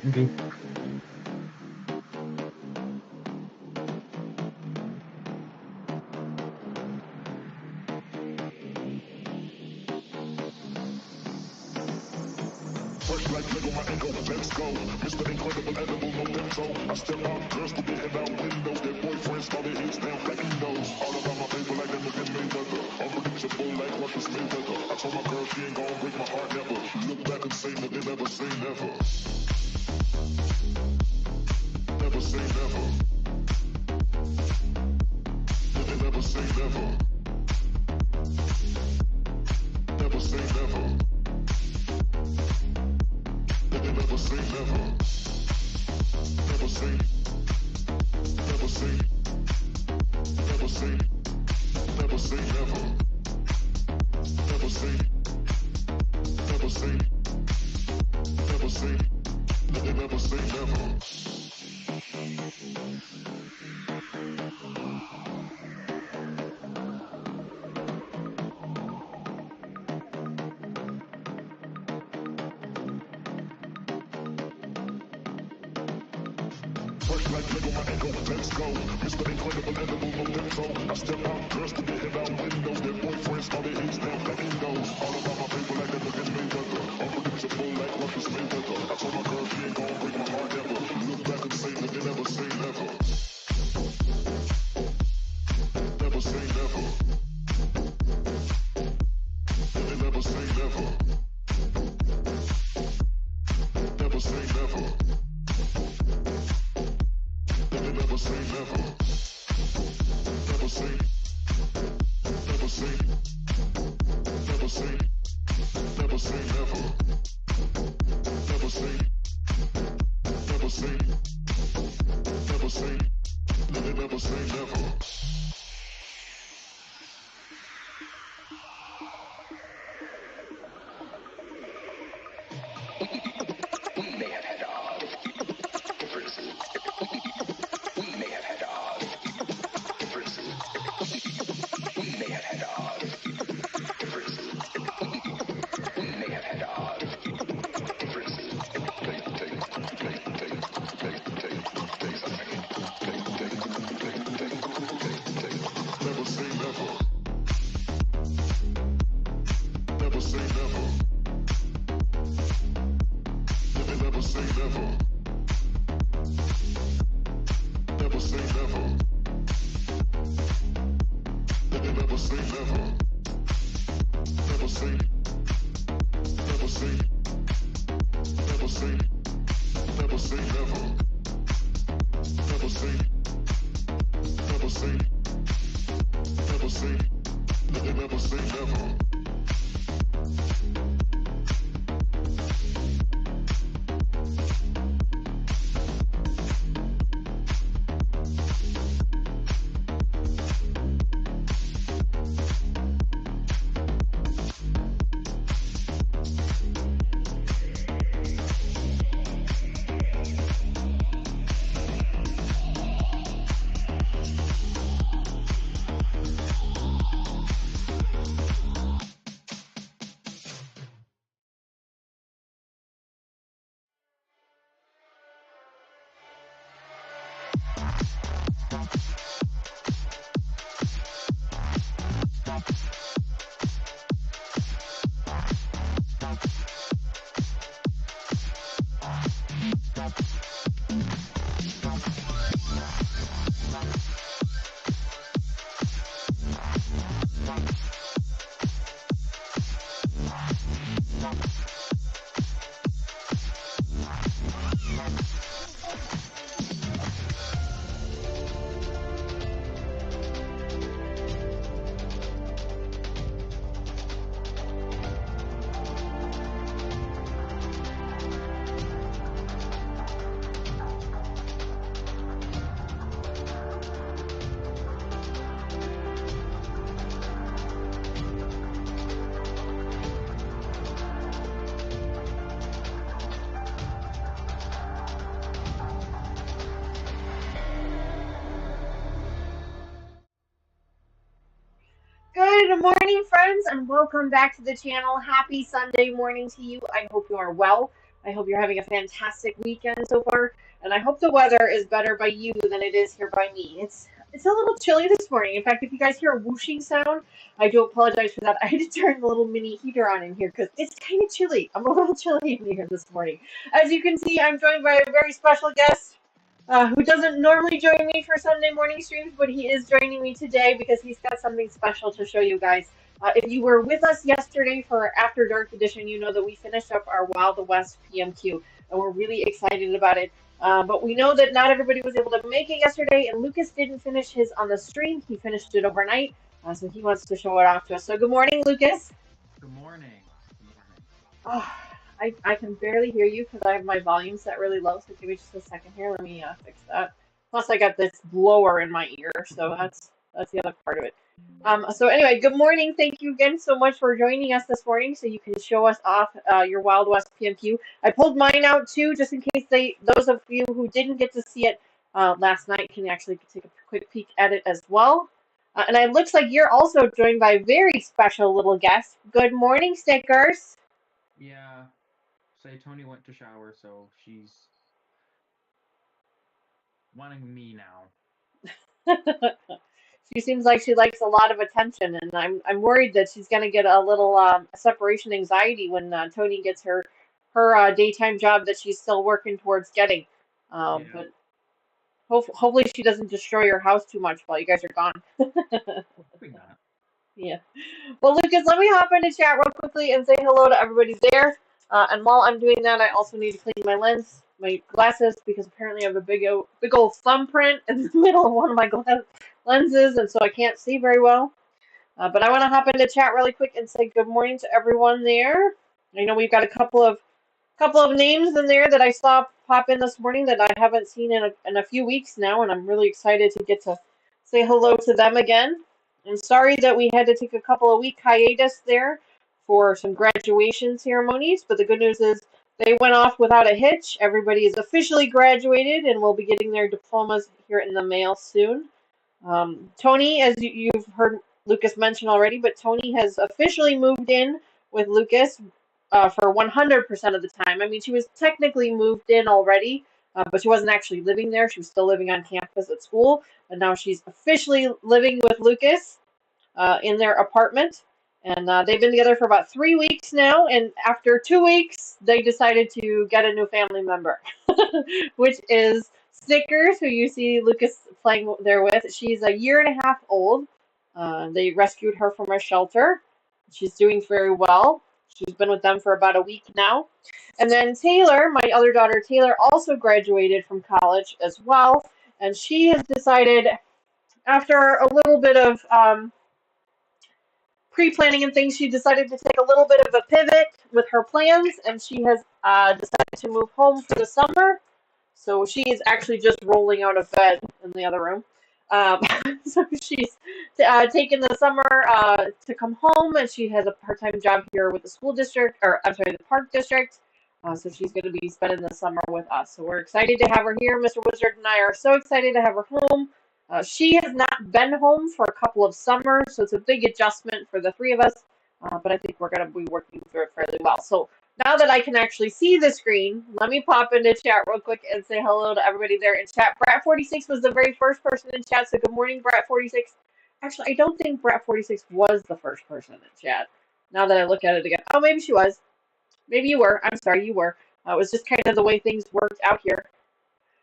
Okay. Fresh like Lego, my ego, let's go. Mr. Incredible, edible, no dental. I step out, girls to getting out windows. Their boyfriends started hits down, cracking those. All about my paper like them again Mayweather. Unpredictable like Russia's Mayweather. I told my girl she ain't gonna break my heart never. Look back and say that they never say never. Never say never. They never say never. Never say never. They never say never. Never say. Never say. Never say. Never say never. Never say. Never say. Never say. They never say never. Fresh like Lego, my ego, let's go. Mr. Incredible, edible, no dental. I step out, girls to get hit out windows. Their boyfriends started hits down, cracking those. All about my paper like them again Mayweather. Unpredictable like Russia's Mayweather. I told my girl she ain't gonna break my heart ever. Look back and say that they never say never. Never say never. They never say never. Never say never. They never say never. Never say. Never say. Never say. Never say never. Never say. Never say. Never say. They never say never. We may have had our differences. We may have had our differences. We may have had our differences. We may have had our differences. Take a second. Never say never. Never say never. They never say never. Never say never. They never say never. Never say. Never say. Never say. Never say never. Never say. Never say. Never say. They never say never. Good morning, friends, and welcome back to the channel. Happy Sunday morning to you. I hope you are well. I hope you're having a fantastic weekend so far, and I hope the weather is better by you than it is here by me. It's a little chilly this morning. In fact, if you guys hear a whooshing sound, I do apologize for that. I had to turn the little mini heater on in here because it's kind of chilly. I'm a little chilly in here this morning. As you can see, I'm joined by a very special guest who doesn't normally join me for Sunday morning streams, but he is joining me today because he's got something special to show you guys. If you were with us yesterday for our After Dark edition, you know that we finished up our Wild West PMQ, and we're really excited about it. But we know that not everybody was able to make it yesterday, and Lucas didn't finish his on the stream. He finished it overnight, so he wants to show it off to us. So good morning, Lucas. Good morning. Good morning. Oh, I can barely hear you because I have my volume set really low, so give me just a second here. Let me fix that. Plus, I got this blower in my ear, so that's the other part of it. So anyway, good morning. Thank you again so much for joining us this morning so you can show us off your Wild West PMQ. I pulled mine out too, just in case those of you who didn't get to see it last night can actually take a quick peek at it as well. And it looks like you're also joined by a very special little guest. Good morning, Stickers. Yeah. Say Tony went to shower, so she's wanting me now. She seems like she likes a lot of attention, and I'm worried that she's going to get a little separation anxiety when Tony gets her daytime job that she's still working towards getting. Yeah. But hopefully she doesn't destroy your house too much while you guys are gone. Hoping not. Yeah. Well, Lucas, let me hop into chat real quickly and say hello to everybody there. And while I'm doing that, I also need to clean my glasses, because apparently I have a big old thumbprint in the middle of one of my lenses, and so I can't see very well. But I want to hop into chat really quick and say good morning to everyone there. I know we've got a couple of names in there that I saw pop in this morning that I haven't seen in a few weeks now, and I'm really excited to get to say hello to them again. I'm sorry that we had to take a couple of week hiatus there for some graduation ceremonies, but the good news is they went off without a hitch. Everybody is officially graduated and will be getting their diplomas here in the mail soon. Tony, as you've heard Lucas mention already, but Tony has officially moved in with Lucas for 100% of the time. I mean, she was technically moved in already, but she wasn't actually living there. She was still living on campus at school, and now she's officially living with Lucas in their apartment. And they've been together for about 3 weeks now, and after 2 weeks, they decided to get a new family member, which is Snickers, who you see Lucas playing there with. She's a year and a half old. They rescued her from a shelter. She's doing very well. She's been with them for about a week now. And then Taylor, my other daughter Taylor, also graduated from college as well. And she has decided, after a little bit of pre-planning and things, she decided to take a little bit of a pivot with her plans, and she has decided to move home for the summer. So she is actually just rolling out of bed in the other room. So she's taken the summer to come home, and she has a part-time job here with the school district, or I'm sorry, the park district. So she's going to be spending the summer with us. So we're excited to have her here. Mr. Wizard and I are so excited to have her home. She has not been home for a couple of summers, so it's a big adjustment for the three of us. But I think we're going to be working through it fairly well. So now that I can actually see the screen, let me pop into chat real quick and say hello to everybody there in chat. Brat46 was the very first person in chat, so good morning, Brat46. Actually, I don't think Brat46 was the first person in chat, now that I look at it again. Oh, maybe she was. Maybe you were. I'm sorry, you were. It was just kind of the way things worked out here.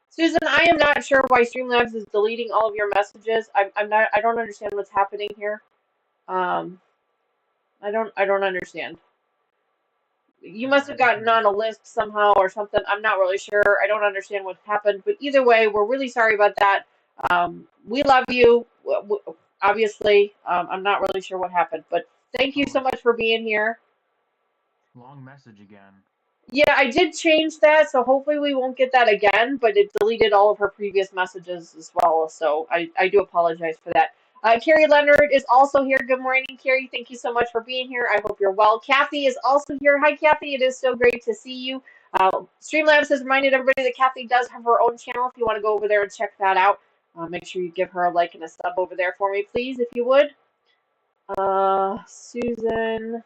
Susan, I am not sure why Streamlabs is deleting all of your messages. I don't understand what's happening here. I don't understand. You must have gotten on a list somehow or something. I'm not really sure. I don't understand what happened, but either way, we're really sorry about that. We love you, obviously. I'm not really sure what happened, but thank you so much for being here. Long message again. Yeah, I did change that, so hopefully we won't get that again, but it deleted all of her previous messages as well, so I do apologize for that. Carrie Leonard is also here. Good morning, Carrie. Thank you so much for being here. I hope you're well. Kathy is also here. Hi, Kathy. It is so great to see you. Streamlabs has reminded everybody that Kathy does have her own channel. If you want to go over there and check that out, make sure you give her a like and a sub over there for me, please, if you would. Susan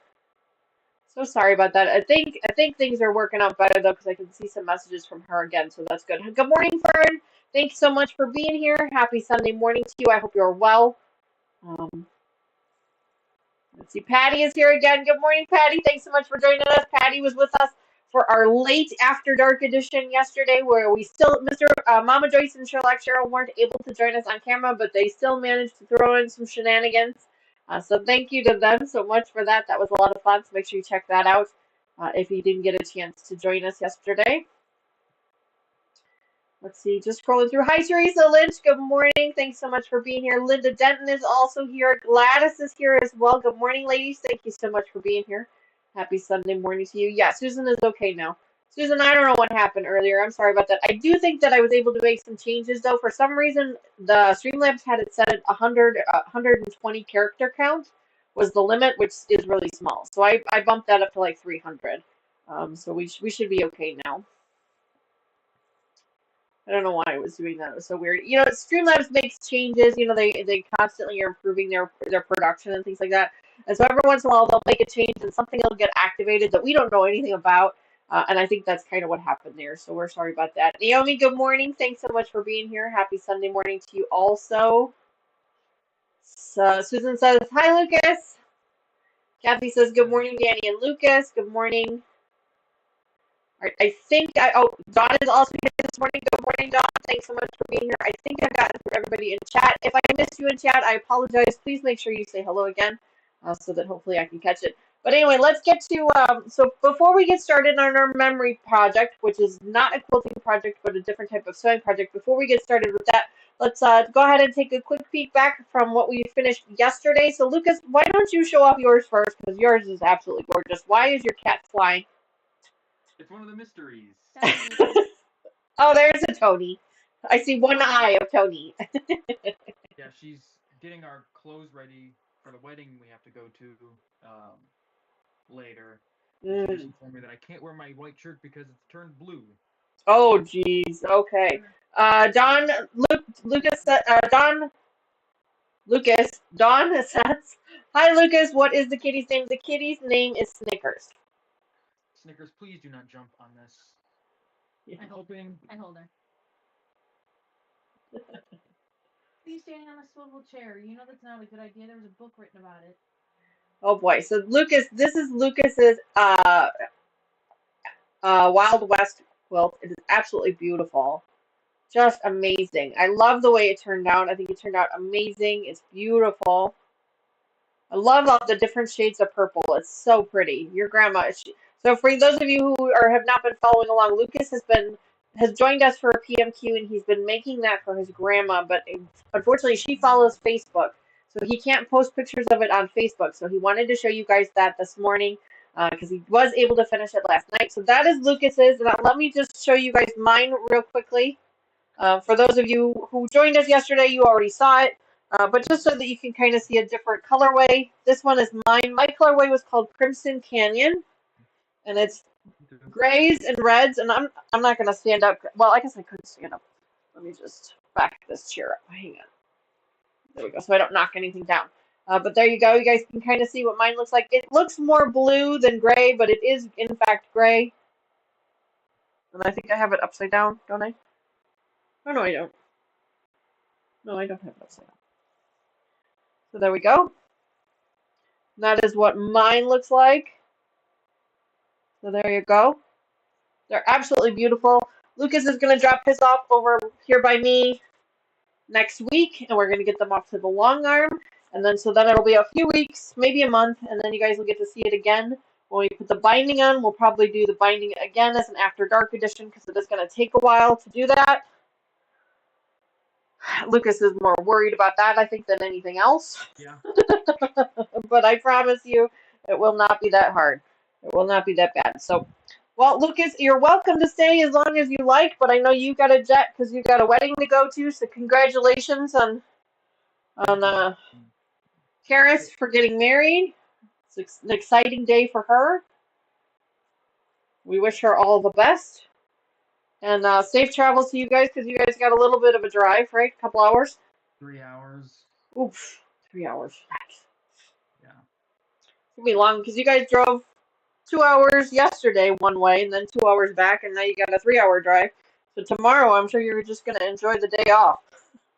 So sorry about that. I think things are working out better though because I can see some messages from her again, so that's good. Good morning, Fern. Thanks so much for being here. Happy Sunday morning to you. I hope you're well. Um, let's see, Patty is here again. Good morning, Patty. Thanks so much for joining us. Patty was with us for our late after dark edition yesterday, where we still, Mama Joyce and Sherlock Cheryl weren't able to join us on camera, but they still managed to throw in some shenanigans. So thank you to them so much for that. That was a lot of fun. So make sure you check that out if you didn't get a chance to join us yesterday. Let's see, just scrolling through. Hi, Teresa Lynch. Good morning. Thanks so much for being here. Linda Denton is also here. Gladys is here as well. Good morning, ladies. Thank you so much for being here. Happy Sunday morning to you. Yeah, Susan is okay now. Susan, I don't know what happened earlier. I'm sorry about that. I do think that I was able to make some changes, though. For some reason, the Streamlabs had it set at 120 character count was the limit, which is really small. So I bumped that up to like 300. So we should be okay now. I don't know why I was doing that. It was so weird. You know, Streamlabs makes changes. You know, they constantly are improving their production and things like that. And so every once in a while they'll make a change and something will get activated that we don't know anything about. And I think that's kind of what happened there. So we're sorry about that. Naomi, good morning. Thanks so much for being here. Happy Sunday morning to you also. So Susan says, hi, Lucas. Kathy says, good morning, Danny and Lucas. Good morning. All right, Dawn is also here this morning. Good morning, Dawn. Thanks so much for being here. I think I've gotten through everybody in chat. If I missed you in chat, I apologize. Please make sure you say hello again so that hopefully I can catch it. But anyway, let's get to, so before we get started on our memory project, which is not a quilting project, but a different type of sewing project, before we get started with that, let's go ahead and take a quick peek back from what we finished yesterday. So Lucas, why don't you show off yours first, because yours is absolutely gorgeous. Why is your cat flying? It's one of the mysteries. Oh, there's a Tony. I see one eye of Tony. Yeah, she's getting our clothes ready for the wedding we have to go to later. She just informed me that I can't wear my white shirt because it's turned blue. Oh, geez. Okay. Don, Don says, hi, Lucas. What is the kitty's name? The kitty's name is Snickers. Snickers, please do not jump on this. Yeah. I'm hoping. I hold her. He's standing on a swivel chair. You know that's not a good idea. There was a book written about it. Oh boy. So Lucas, this is Lucas's Wild West quilt. It is absolutely beautiful. Just amazing. I love the way it turned out. I think it turned out amazing. It's beautiful. I love all the different shades of purple. It's so pretty. Your grandma. So for those of you who have not been following along, Lucas has joined us for a PMQ, and he's been making that for his grandma. But unfortunately, she follows Facebook, so he can't post pictures of it on Facebook. So he wanted to show you guys that this morning because he was able to finish it last night. So that is Lucas's. Now let me just show you guys mine real quickly. For those of you who joined us yesterday, you already saw it. But just so that you can kind of see a different colorway, this one is mine. My colorway was called Crimson Canyon, and it's grays and reds. And I'm not gonna stand up. Well, I guess I could stand up. Let me just back this chair up. Hang on. There we go. So I don't knock anything down. But there you go. You guys can kind of see what mine looks like. It looks more blue than gray, but it is in fact gray. And I think I have it upside down, don't I? Oh no, I don't. No, I don't have it upside down. So there we go. That is what mine looks like. So there you go. They're absolutely beautiful. Lucas is going to drop his off over here by me next week, and we're going to get them off to the long arm. And then so then it'll be a few weeks, maybe a month, and then you guys will get to see it again. When we put the binding on, we'll probably do the binding again as an After Dark edition because it is going to take a while to do that. Lucas is more worried about that, I think, than anything else. Yeah. But I promise you, it will not be that hard. It will not be that bad. So, well, Lucas, you're welcome to stay as long as you like, but I know you got a jet because you got a wedding to go to. So, congratulations on Karis for getting married. It's an exciting day for her. We wish her all the best. And safe travels to you guys because you guys got a little bit of a drive, right? A couple hours? 3 hours. Oof, 3 hours. Yeah. It's going to be long because you guys drove 2 hours yesterday one way and then 2 hours back, and now you got a 3 hour drive. So tomorrow, I'm sure you're just going to enjoy the day off.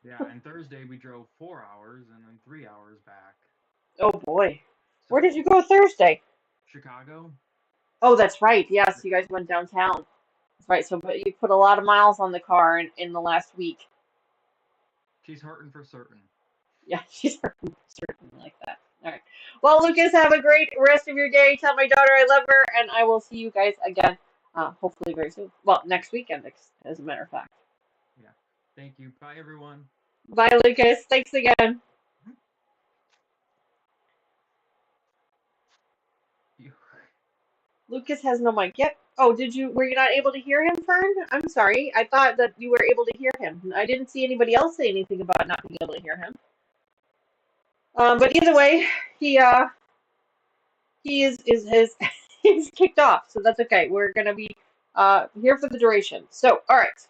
Yeah, and Thursday we drove 4 hours and then 3 hours back. Oh boy. Where did you So go Thursday? Chicago. Oh, that's right. Yes, you guys went downtown. That's right. So, but you put a lot of miles on the car in the last week. She's hurting for certain. Yeah, she's certainly like that. All right. Well, Lucas, have a great rest of your day. Tell my daughter I love her, and I will see you guys again, hopefully very soon. Well, next weekend, as a matter of fact. Yeah. Thank you. Bye, everyone. Bye, Lucas. Thanks again. You- Lucas has no mic. Yep. Oh, were you not able to hear him, Fern? I'm sorry. I thought that you were able to hear him. I didn't see anybody else say anything about not being able to hear him. But either way, he is his he's kicked off, so that's okay. We're gonna be here for the duration. So, all right,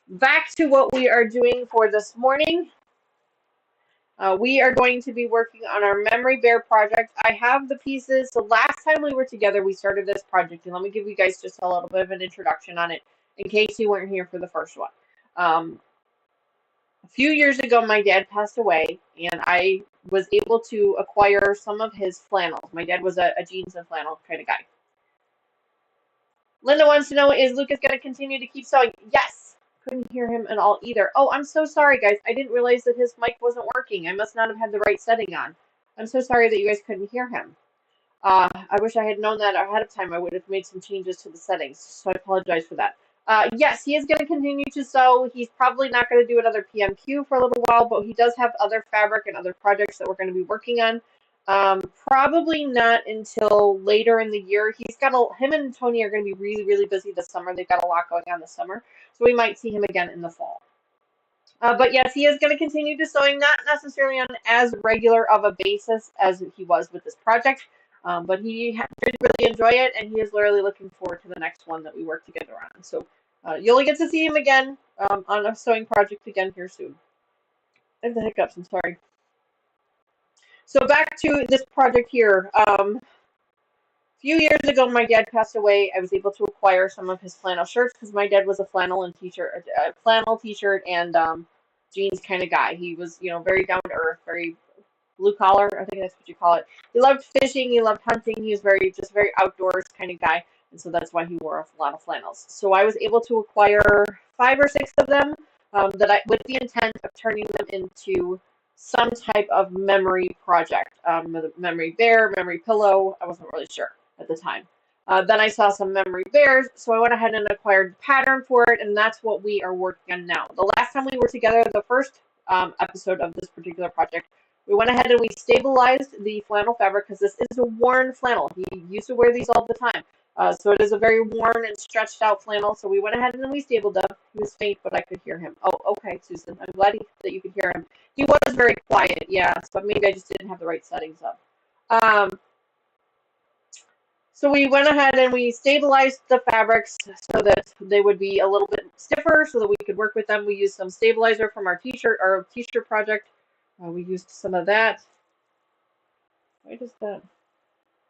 back to what we are doing for this morning. We are going to be working on our memory bear project. I have the pieces. So last time we were together, we started this project, and let me give you guys just a little bit of an introduction on it in case you weren't here for the first one. A few years ago, my dad passed away, and I was able to acquire some of his flannels. My dad was a jeans and flannel kind of guy. Linda wants to know, is Lucas going to continue to keep sewing? Yes. Couldn't hear him at all either. Oh, I'm so sorry, guys. I didn't realize that his mic wasn't working. I must not have had the right setting on. I'm so sorry that you guys couldn't hear him. I wish I had known that ahead of time. I would have made some changes to the settings, so I apologize for that. Yes, he is going to continue to sew. He's probably not going to do another PMQ for a little while, but he does have other fabric and other projects that we're going to be working on. Probably not until later in the year. Him and Tony are going to be really, really busy this summer. They've got a lot going on this summer, so we might see him again in the fall. But yes, he is going to continue to sewing, not necessarily on as regular of a basis as he was with this project, but he did really enjoy it, and he is literally looking forward to the next one that we work together on. So you'll get to see him again on a sewing project again here soon. I have the hiccups, I'm sorry. So back to this project here. A few years ago, my dad passed away. I was able to acquire some of his flannel shirts because my dad was a flannel t-shirt and jeans kind of guy. He was, very down to earth, very blue collar. I think that's what you call it. He loved fishing. He loved hunting. He was very outdoors kind of guy, and so that's why he wore a lot of flannels. So I was able to acquire 5 or 6 of them with the intent of turning them into some type of memory project. Memory bear, memory pillow. I wasn't really sure at the time. Then I saw some memory bears, so I went ahead and acquired the pattern for it, and that's what we are working on now. The last time we were together, the first episode of this particular project, we went ahead and we stabilized the flannel fabric because this is a worn flannel. He used to wear these all the time. So it is a very worn and stretched out flannel. So we went ahead and then we stabled them. He was faint, but I could hear him. Oh, okay, Susan. I'm glad that you could hear him. He was very quiet, yeah. So maybe I just didn't have the right settings up. So we went ahead and we stabilized the fabrics so that they would be a little bit stiffer so that we could work with them. We used some stabilizer from our t-shirt project. We used some of that. Why does that?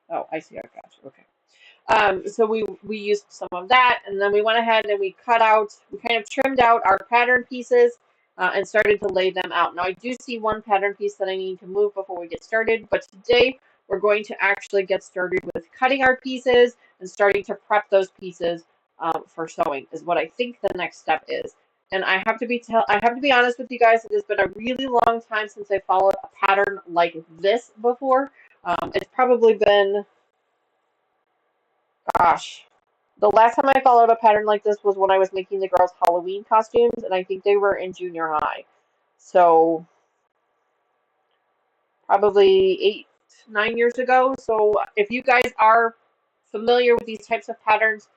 Oh, I see. I got you. Okay. So we used some of that, and then we went ahead and we kind of trimmed out our pattern pieces and started to lay them out. Now I do see one pattern piece that I need to move before we get started, but today we're going to actually get started with cutting our pieces and starting to prep those pieces for sewing is what I think the next step is. And I have to be honest with you guys. It has been a really long time since I followed a pattern like this before. It's probably been, gosh, the last time I followed a pattern like this was when I was making the girls' Halloween costumes, and I think they were in junior high. So probably 8-9 years ago. So if you guys are familiar with these types of patterns,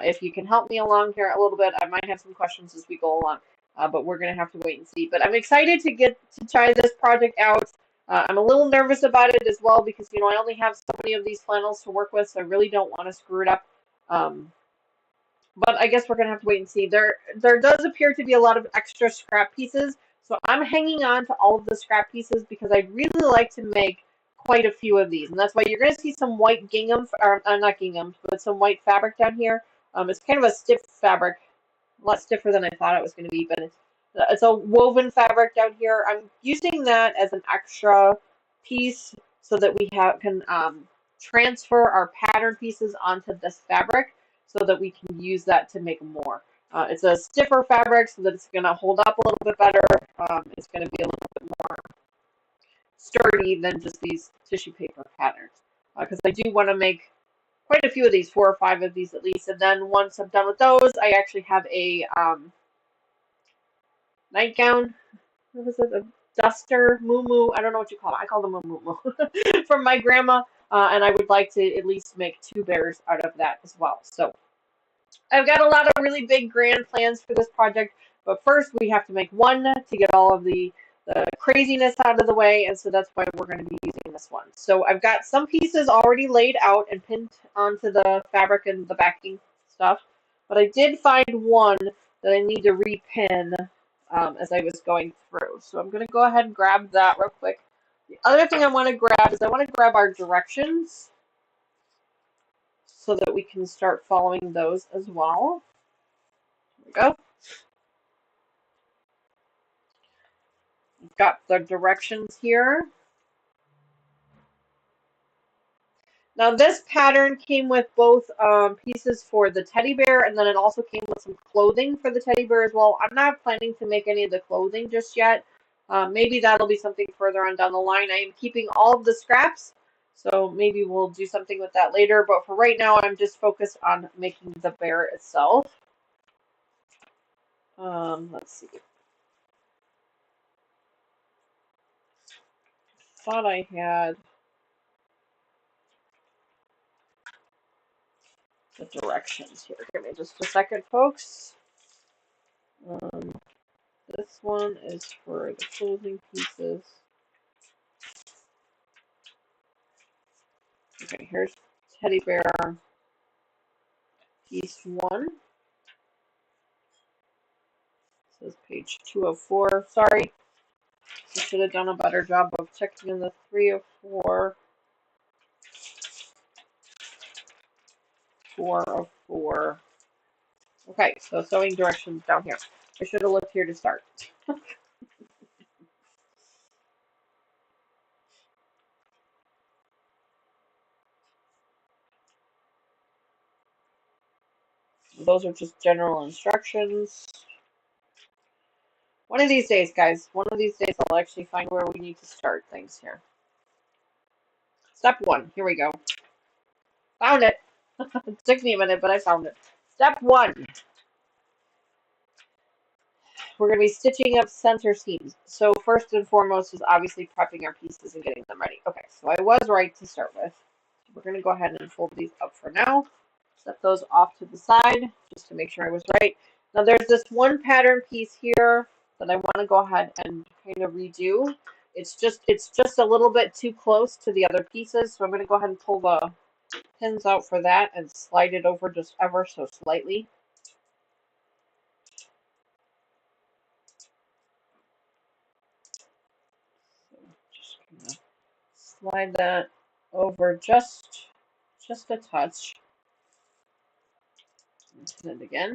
if you can help me along here a little bit, I might have some questions as we go along, but we're going to have to wait and see. But I'm excited to try this project out. I'm a little nervous about it as well because, I only have so many of these flannels to work with, so I really don't want to screw it up. But I guess we're going to have to wait and see. There does appear to be a lot of extra scrap pieces, so I'm hanging on to all of the scrap pieces because I'd really like to make quite a few of these, and that's why you're going to see some white gingham, or not gingham, but some white fabric down here. It's kind of a stiff fabric, a lot stiffer than I thought it was going to be, but it's a woven fabric down here. I'm using that as an extra piece so that we can transfer our pattern pieces onto this fabric so that we can use that to make more. It's a stiffer fabric so that it's going to hold up a little bit better. It's going to be a little bit more sturdy than just these tissue paper patterns. Because I do want to make quite a few of these, 4 or 5 of these at least. And then once I'm done with those, I actually have a nightgown. What was it? A duster, moo I don't know what you call it. I call them a moo from my grandma. And I would like to at least make 2 bears out of that as well. So I've got a lot of really big grand plans for this project. But first we have to make one to get all of the craziness out of the way, and so that's why we're going to be using this one. So I've got some pieces already laid out and pinned onto the fabric and the backing stuff, but I did find one that I need to repin as I was going through. So I'm going to go ahead and grab that real quick. The other thing I want to grab is I want to grab our directions so that we can start following those as well. There we go. We've got the directions here. Now this pattern came with both pieces for the teddy bear, and then it also came with some clothing for the teddy bear as well. I'm not planning to make any of the clothing just yet. Maybe that'll be something further on down the line. I am keeping all of the scraps, so maybe we'll do something with that later. But for right now, I'm just focused on making the bear itself. Let's see. Thought I had the directions here. Give me just a second, folks. This one is for the clothing pieces. Okay, here's teddy bear piece 1. This is page 204. Sorry, I should have done a better job of checking in the 304. 404. Okay, so sewing directions down here. I should have looked here to start. Those are just general instructions. One of these days, guys, one of these days I'll actually find where we need to start things here. Step 1, here we go. Found it. It took me a minute, but I found it. Step 1. We're going to be stitching up center seams. So first and foremost is obviously prepping our pieces and getting them ready. Okay, so I was right to start with. We're going to go ahead and fold these up for now. Set those off to the side just to make sure I was right. Now there's this one pattern piece here that I want to go ahead and kind of redo. It's just a little bit too close to the other pieces, so I'm going to go ahead and pull the pins out for that and slide it over just ever so slightly. So just gonna slide that over just a touch. Pin it again.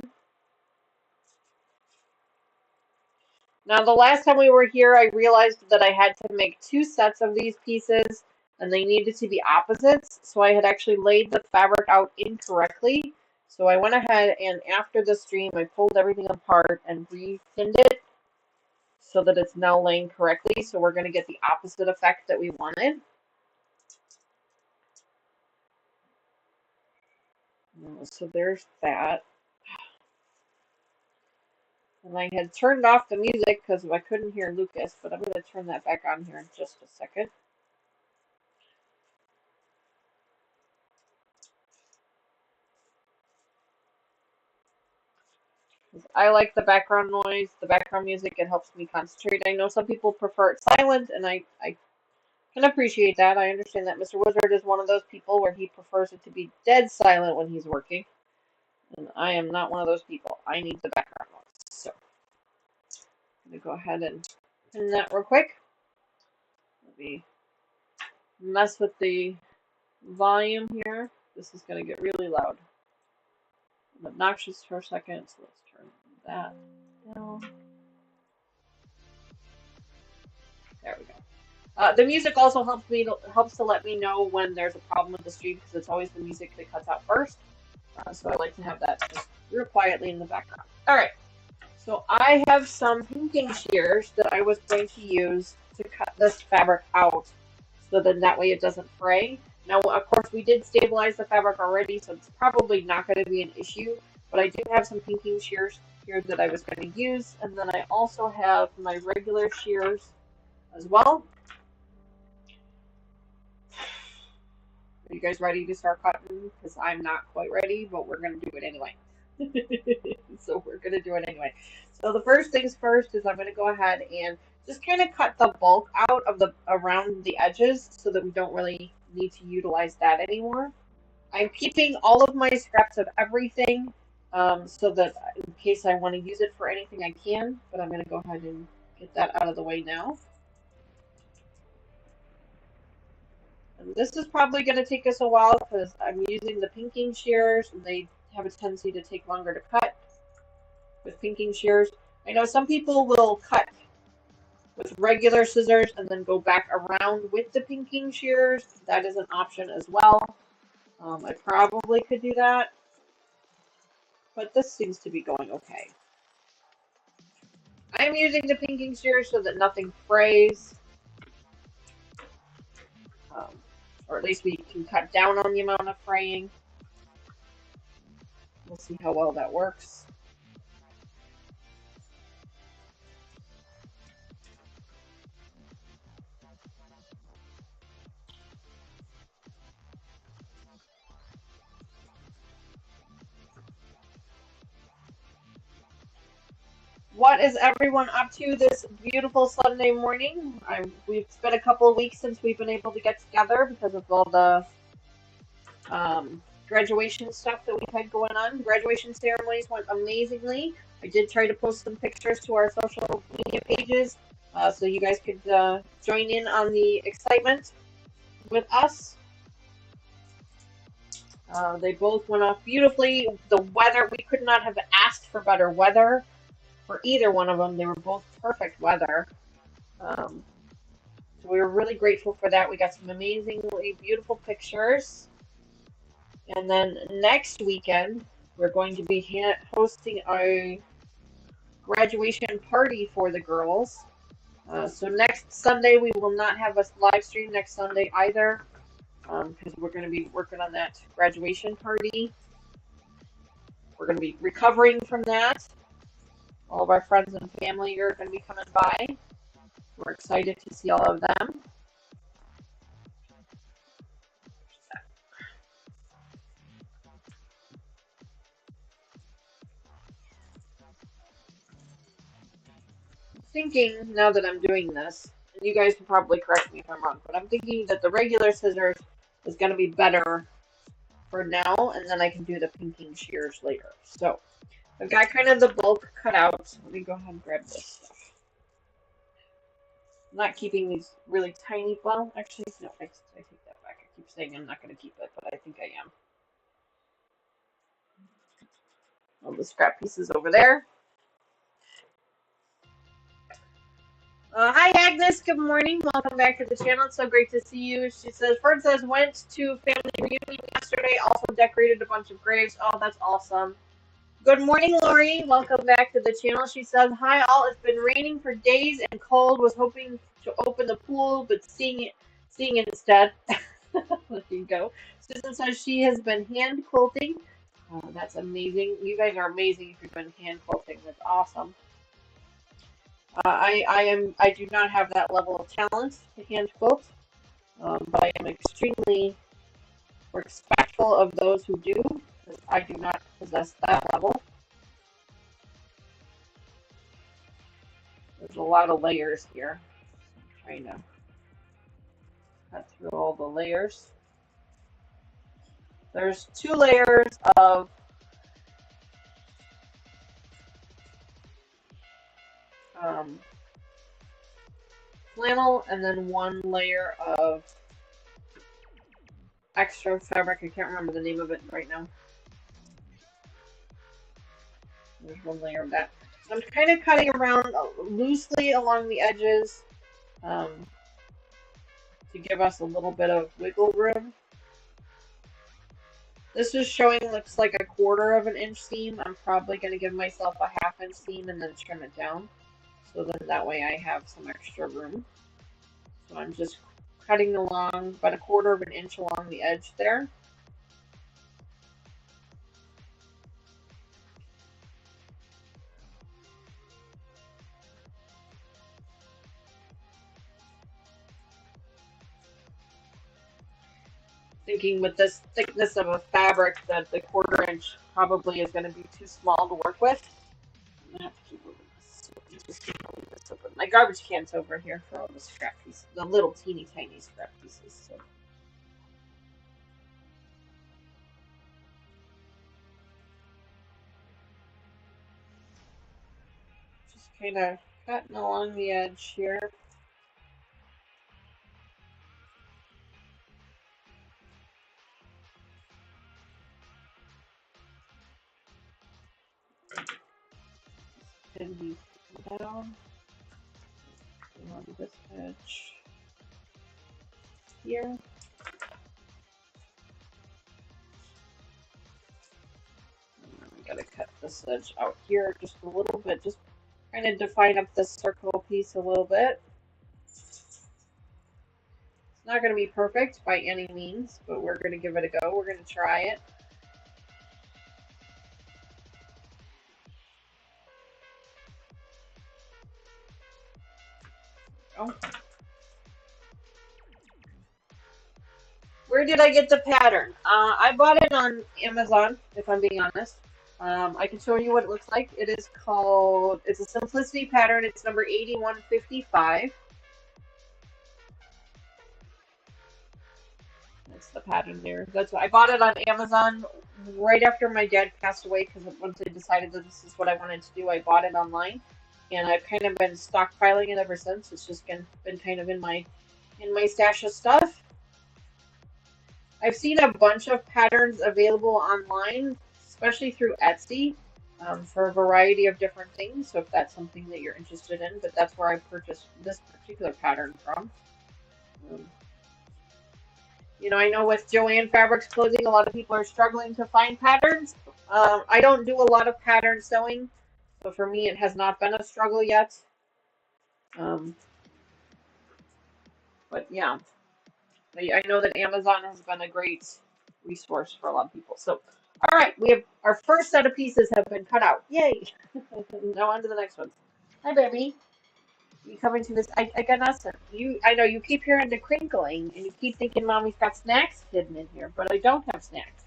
Now, the last time we were here, I realized that I had to make 2 sets of these pieces, and they needed to be opposites, so I had actually laid the fabric out incorrectly. So I went ahead and after the stream, I pulled everything apart and re-pinned it so that it's now laying correctly. So we're going to get the opposite effect that we wanted. So there's that. And I had turned off the music because I couldn't hear Lucas, but I'm going to turn that back on here in just a second. I like the background noise, the background music. It helps me concentrate. I know some people prefer it silent, and I can appreciate that. I understand that Mr. Wizard is one of those people where he prefers it to be dead silent when he's working. And I am not one of those people. I need the background noise. So I'm going to go ahead and pin that real quick. Let me mess with the volume here. This is going to get really loud. I'm obnoxious for a second, so let's turn that down. There we go. The music also helps to let me know when there's a problem with the stream because it's always the music that cuts out first. So I like to have that just real quietly in the background. All right. So I have some pinking shears that I was going to use to cut this fabric out, so then that way it doesn't fray. Now, of course, we did stabilize the fabric already, so it's probably not going to be an issue. But I do have some pinking shears here that I was going to use, and then I also have my regular shears as well. Are you guys ready to start cutting? Because I'm not quite ready, but we're going to do it anyway. So we're going to do it anyway. So the first things first is I'm going to go ahead and just kind of cut the bulk out of the around the edges so that we don't really need to utilize that anymore. I'm keeping all of my scraps of everything so that in case I want to use it for anything I can, but I'm going to go ahead and get that out of the way now. And this is probably going to take us a while because I'm using the pinking shears and they have a tendency to take longer to cut with pinking shears. I know some people will cut with regular scissors and then go back around with the pinking shears. That is an option as well. I probably could do that, but this seems to be going okay. I'm using the pinking shears so that nothing frays, or at least we can cut down on the amount of fraying. We'll see how well that works. What is everyone up to this beautiful Sunday morning? It's been a couple of weeks since we've been able to get together because of all the graduation stuff that we've had going on. Graduation ceremonies went amazingly. I did try to post some pictures to our social media pages so you guys could join in on the excitement with us. They both went off beautifully. The weather, we could not have asked for better weather for either one of them. They were both perfect weather. So we were really grateful for that. We got some amazingly beautiful pictures. And then next weekend, we're going to be hosting a graduation party for the girls. So next Sunday, we will not have a live stream next Sunday either, because we're going to be working on that graduation party. We're going to be recovering from that. All of our friends and family are going to be coming by. We're excited to see all of them. Thinking now that I'm doing this, and you guys can probably correct me if I'm wrong, but I'm thinking that the regular scissors is going to be better for now, and then I can do the pinking shears later. So I've got kind of the bulk cut out. So let me go ahead and grab this stuff. I'm not keeping these really tiny. Well, actually, no, I take that back. I keep saying I'm not going to keep it, but I think I am. All the scrap pieces over there. Hi Agnes, good morning. Welcome back to the channel. It's so great to see you. She says, Ferd says, went to family reunion yesterday, also decorated a bunch of graves. Oh, that's awesome. Good morning, Lori. Welcome back to the channel. She says, hi all. It's been raining for days and cold. Was hoping to open the pool, but seeing it instead. There you go. Susan says she has been hand quilting. Oh, that's amazing. You guys are amazing if you've been hand quilting. That's awesome. I do not have that level of talent to hand quilt, but I am extremely respectful of those who do, because I do not possess that level. There's a lot of layers here. I'm trying to cut through all the layers. There's 2 layers of flannel and then 1 layer of extra fabric. I can't remember the name of it right now. There's one layer of that. So I'm kind of cutting around loosely along the edges to give us a little bit of wiggle room. This is showing looks like a 1/4 of an inch seam. I'm probably going to give myself a 1/2 inch seam and then trim it down. So then that way I have some extra room. So I'm just cutting along about a 1/4 of an inch along the edge there. Thinking with this thickness of a fabric that the 1/4 inch probably is going to be too small to work with. I'm gonna have to keep moving this. Just keep moving this open. My garbage can's over here for all the scrap pieces, the little teeny tiny scrap pieces. So. Just kind of cutting along the edge here. And we down along this edge here. I gotta cut this edge out here just a little bit, just kind of define up this circle piece a little bit. It's not going to be perfect by any means, but we're going to give it a go. We're going to try it. Oh. Where did I get the pattern? I bought it on Amazon, if I'm being honest. I can show you what it looks like. It is called, it's a Simplicity pattern. It's number 8155. That's the pattern there. That's what I bought it on Amazon right after my dad passed away, because once I decided that this is what I wanted to do, I bought it online, and I've kind of been stockpiling it ever since. It's just been kind of in my stash of stuff. I've seen a bunch of patterns available online, especially through Etsy, for a variety of different things. So if that's something that you're interested in, but that's where I purchased this particular pattern from. You know, I know with Joanne Fabrics Clothing, a lot of people are struggling to find patterns. I don't do a lot of pattern sewing, so for me it has not been a struggle yet. But yeah, I know that Amazon has been a great resource for a lot of people. So, all right, we have our first set of pieces have been cut out. Yay! Now on to the next one. Hi, baby. You coming to this? I got nothing. I know you keep hearing the crinkling, and you keep thinking Mommy's got snacks hidden in here, but I don't have snacks.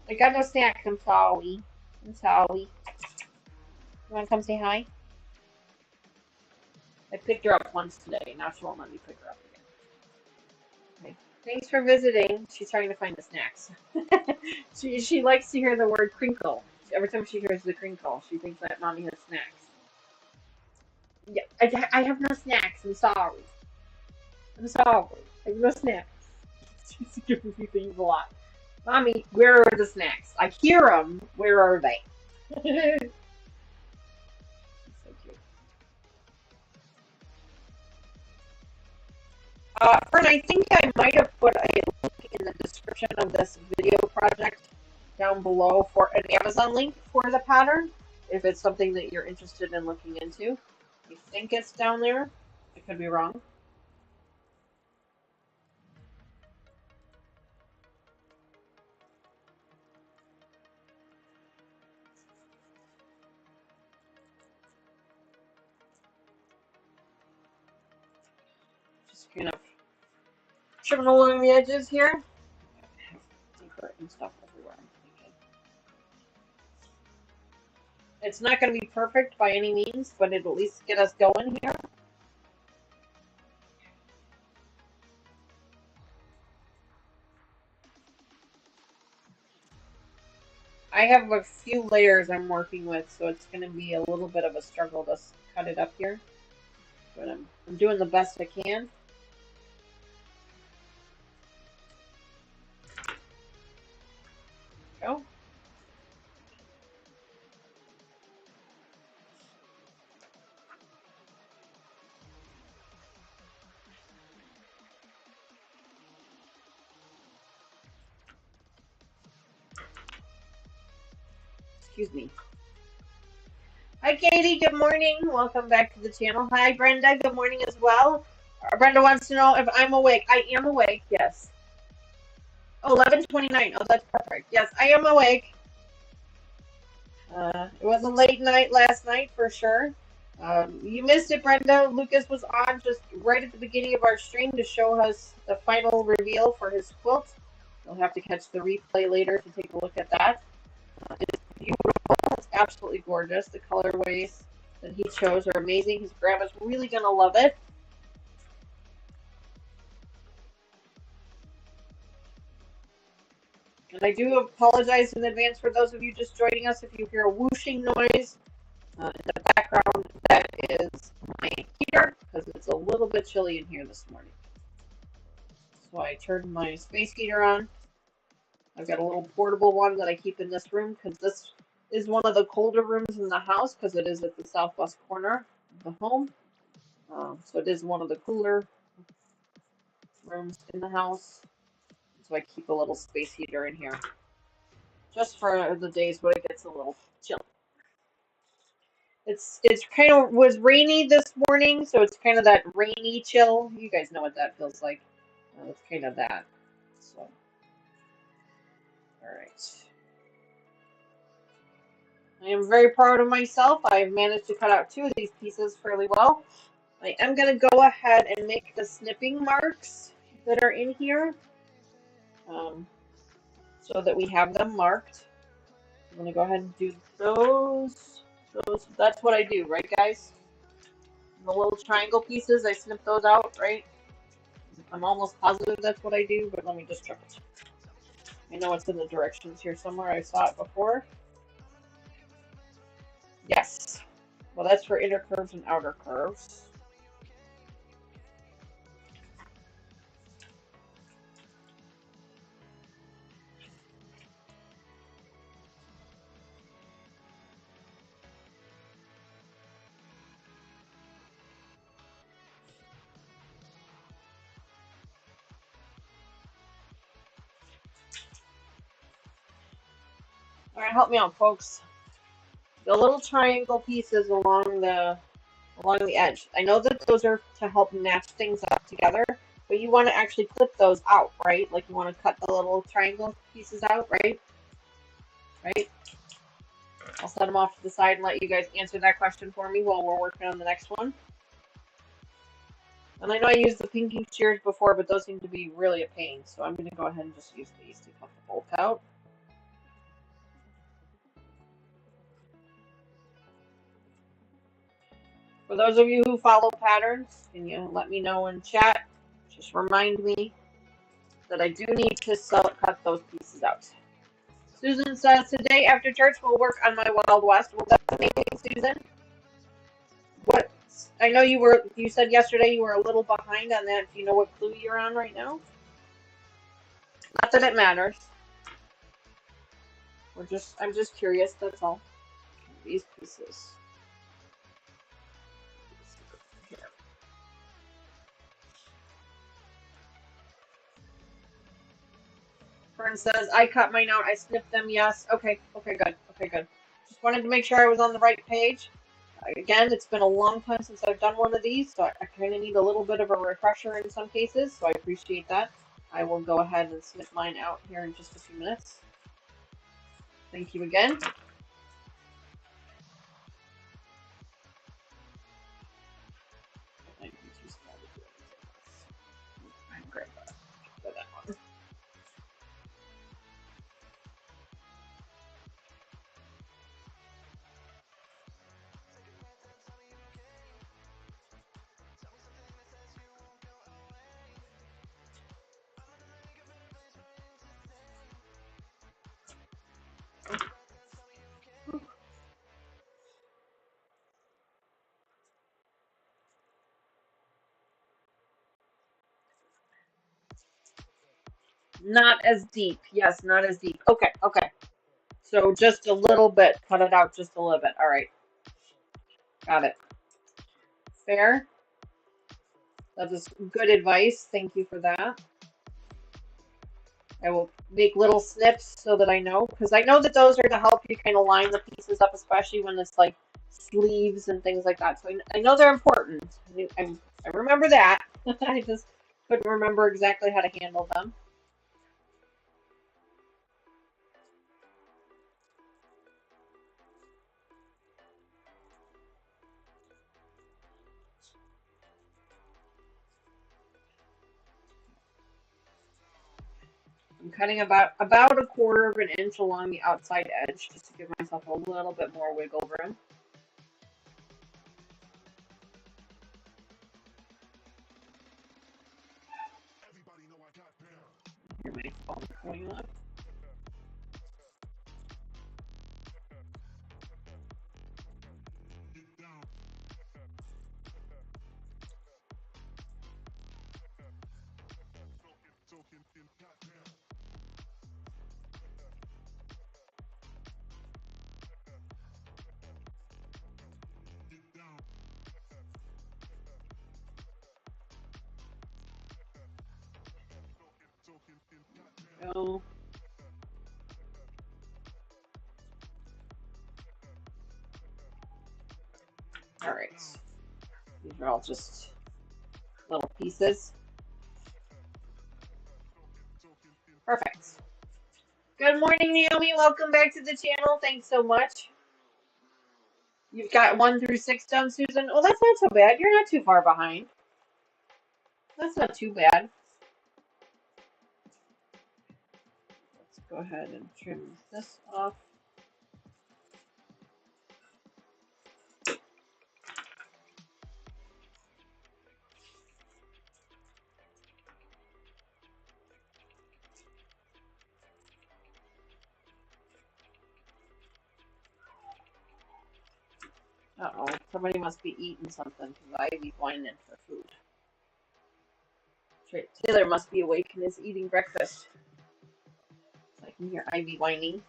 I got no snacks. I'm sorry. I'm sorry. You want to come say hi? I picked her up once today. Now she won't let me pick her up again. Okay. Thanks for visiting. She's trying to find the snacks. she likes to hear the word crinkle. Every time she hears the crinkle, she thinks that Mommy has snacks. Yeah, I have no snacks. I'm sorry. I'm sorry. I have no snacks. She's giving me things a lot. Mommy, where are the snacks? I hear them. Where are they? So cute. Fern, I think I might have put a link in the description of this video project down below for an Amazon link for the pattern, if it's something that you're interested in looking into. I think it's down there. I could be wrong. Just kind of trimming along the edges here. I have secret and stuff everywhere. I'm thinking. It's not going to be perfect by any means, but it'll at least get us going here. I have a few layers I'm working with, so it's going to be a little bit of a struggle to cut it up here. But I'm doing the best I can. Excuse me. Hi, Katie. Good morning. Welcome back to the channel. Hi, Brenda. Good morning as well. Brenda wants to know if I'm awake. I am awake. Yes. Oh, 11:29. Oh, that's perfect. Yes, I am awake. It was a late night last night for sure. You missed it, Brenda. Lucas was on just right at the beginning of our stream to show us the final reveal for his quilt. You'll have to catch the replay later to take a look at that. It's beautiful. It's absolutely gorgeous. The colorways that he chose are amazing. His grandma's really going to love it. And I do apologize in advance for those of you just joining us if you hear a whooshing noise in the background. That is my heater because it's a little bit chilly in here this morning. So I turned my space heater on. I've got a little portable one that I keep in this room because this is one of the colder rooms in the house because it is at the southwest corner of the home. So it is one of the cooler rooms in the house. So I keep a little space heater in here just for the days when it gets a little chilly. It's kind of was rainy this morning, so it's kind of that rainy chill. You guys know what that feels like. It's kind of that. So, all right. I am very proud of myself. I've managed to cut out 2 of these pieces fairly well. I am going to go ahead and make the snipping marks that are in here so that we have them marked. I'm going to go ahead and do those. That's what I do, right, guys? The little triangle pieces, I snip those out, right? I'm almost positive that's what I do, but let me just triple check. I know it's in the directions here somewhere. I saw it before. Yes. Well, that's for inner curves and outer curves. All right, help me out, folks. The little triangle pieces along the edge. I know that those are to help match things up together, but you want to actually clip those out, right? Like you want to cut the little triangle pieces out, right? Right? I'll set them off to the side and let you guys answer that question for me while we're working on the next one. And I know I used the pinking shears before, but those seem to be really a pain, so I'm going to go ahead and just use these to cut the bolt out. For those of you who follow patterns, can you let me know in chat? Just remind me that I do need to cut those pieces out. Susan says, today after church we'll work on my Wild West. Well, that's amazing, Susan. What? I know you said yesterday you were a little behind on that. Do you know what clue you're on right now? Not that it matters. I'm just curious, that's all. These pieces. Here. Fern says, I cut mine out. I snipped them. Yes. Okay. Okay, good. Okay, good. Just wanted to make sure I was on the right page. Again, it's been a long time since I've done one of these, so I kind of need a little bit of a refresher in some cases, so I appreciate that. I will go ahead and snip mine out here in just a few minutes. Thank you again. Grab that one. Not as deep. Yes, not as deep. Okay, okay. So just a little bit. Cut it out just a little bit. All right. Got it. Fair. That is good advice. Thank you for that. I will make little snips so that I know, because I know that those are to help you kind of line the pieces up, especially when it's like sleeves and things like that. So I know they're important. I remember that. I just couldn't remember exactly how to handle them. I'm cutting about a 1/4 of an inch along the outside edge just to give myself a little bit more wiggle room. Hear my phone going off. Go. All right. These are all just little pieces. Perfect. Good morning, Naomi. Welcome back to the channel. Thanks so much. You've got 1 through 6 done, Susan. Well, that's not so bad. You're not too far behind. That's not too bad. Let's go ahead and trim this off. Uh-oh, somebody must be eating something because Ivy's whining for food. Taylor must be awake and is eating breakfast. I can hear Ivy whining.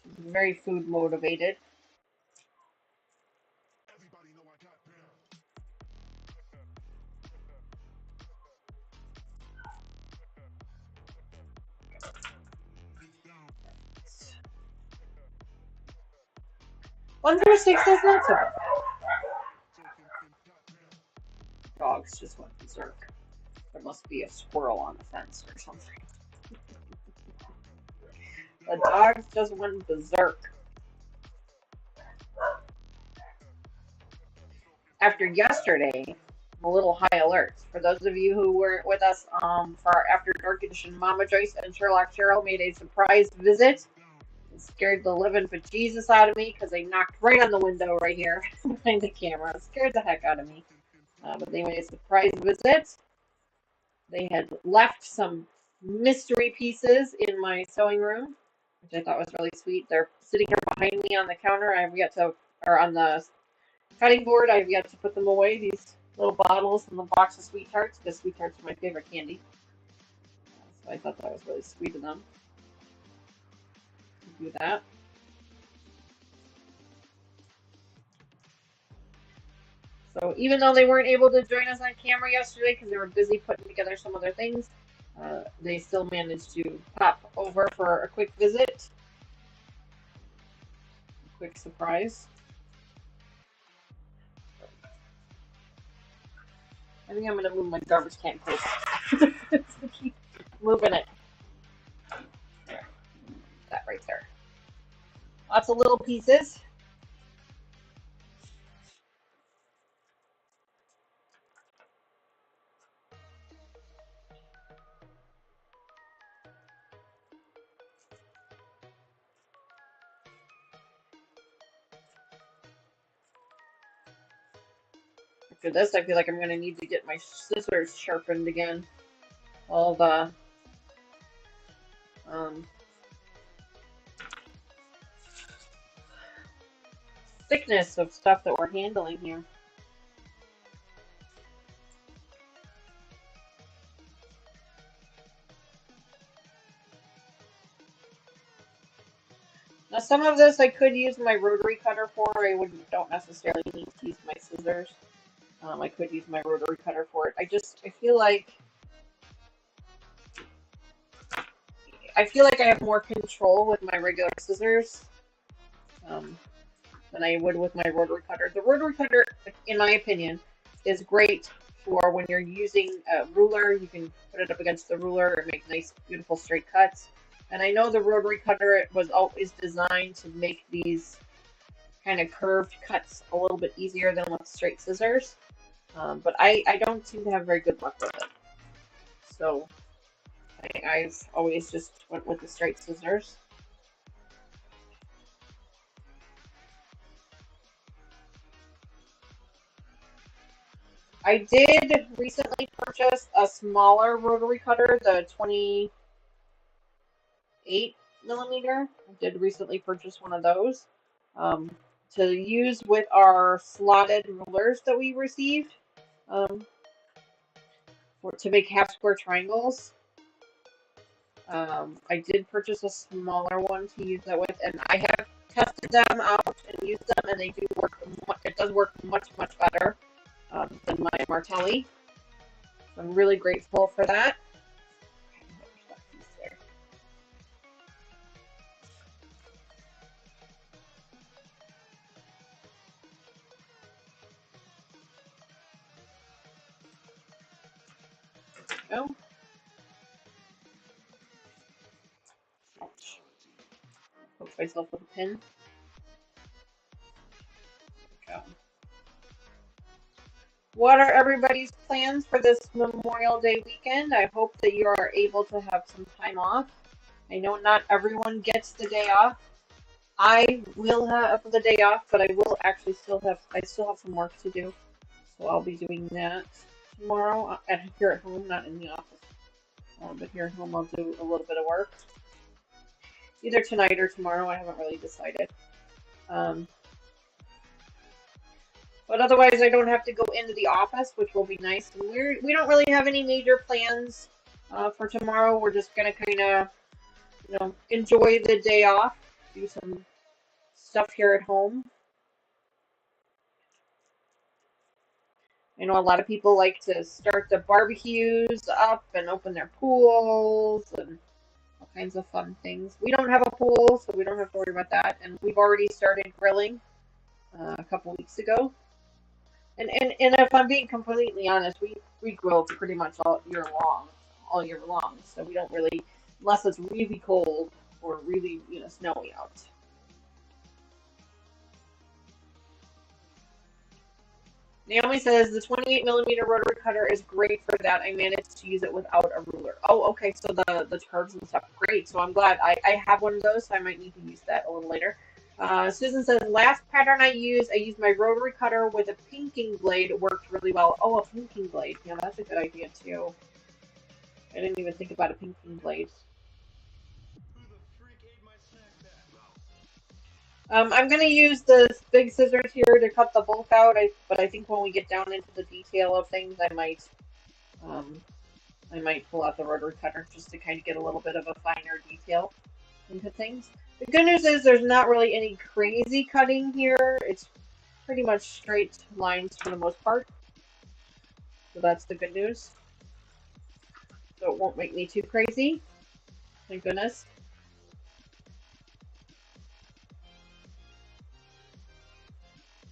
She's very food motivated. One through 6 is not so bad. Dogs just went berserk. There must be a squirrel on the fence or something. The dogs just went berserk. After yesterday, I'm a little high alert. For those of you who weren't with us for our After Dark edition, Mama Joyce and Sherlock Cheryl made a surprise visit. It scared the living bejesus out of me because they knocked right on the window right here behind the camera. It scared the heck out of me. But they made a surprise visit. They had left some mystery pieces in my sewing room, which I thought was really sweet. They're sitting here behind me on the counter. Or on the cutting board. I've yet to put them away. These little bottles and the box of Sweet Tarts, because Sweet Tarts are my favorite candy. So I thought that was really sweet of them to do that. So even though they weren't able to join us on camera yesterday because they were busy putting together some other things, they still managed to pop over for a quick visit. A quick surprise. I think I'm going to move my garbage can case. Keep moving it. There. That right there. Lots of little pieces. After this, I feel like I'm going to need to get my scissors sharpened again. All the thickness of stuff that we're handling here. Now, some of this I could use my rotary cutter for. Don't necessarily need to use my scissors. I could use my rotary cutter for it. I feel like I feel like I have more control with my regular scissors than I would with my rotary cutter. The rotary cutter, in my opinion, is great for when you're using a ruler. You can put it up against the ruler and make nice, beautiful straight cuts. And I know the rotary cutter was always designed to make these kind of curved cuts a little bit easier than with straight scissors. But I don't seem to have very good luck with it. So I've always just went with the straight scissors. I did recently purchase a smaller rotary cutter, the 28mm. I did recently purchase one of those to use with our slotted rulers that we received to make half square triangles. I did purchase a smaller one to use that with, and I have tested them out and used them, and they do work. It does work much better than my Martelli. So I'm really grateful for that. Go. Poke myself with a pin. Go. What are everybody's plans for this Memorial Day weekend? I hope that you are able to have some time off. I know not everyone gets the day off. I will have the day off, but I will actually still have some work to do. So I'll be doing that tomorrow here at home, not in the office. But here at home I'll do a little bit of work. Either tonight or tomorrow, I haven't really decided. But otherwise, I don't have to go into the office, which will be nice. And we don't really have any major plans for tomorrow. We're just gonna kind of, enjoy the day off, do some stuff here at home. I know a lot of people like to start the barbecues up and open their pools and all kinds of fun things. We don't have a pool, so we don't have to worry about that. And we've already started grilling a couple weeks ago. And if I'm being completely honest, we grill pretty much all year long. So we don't really, unless it's really cold or really snowy out. Naomi says the 28mm rotary cutter is great for that. I managed to use it without a ruler. Oh, okay. So the curves and stuff, great. So I'm glad I have one of those. So I might need to use that a little later. Susan says, last pattern I used my rotary cutter with a pinking blade. It worked really well. Oh, a pinking blade. Yeah, that's a good idea, too. I didn't even think about a pinking blade. I'm going to use the big scissors here to cut the bulk out, but I think when we get down into the detail of things, I might pull out the rotary cutter just to kind of get a little bit of a finer detail into things. The good news is there's not really any crazy cutting here. It's pretty much straight lines for the most part. So that's the good news. So it won't make me too crazy. Thank goodness.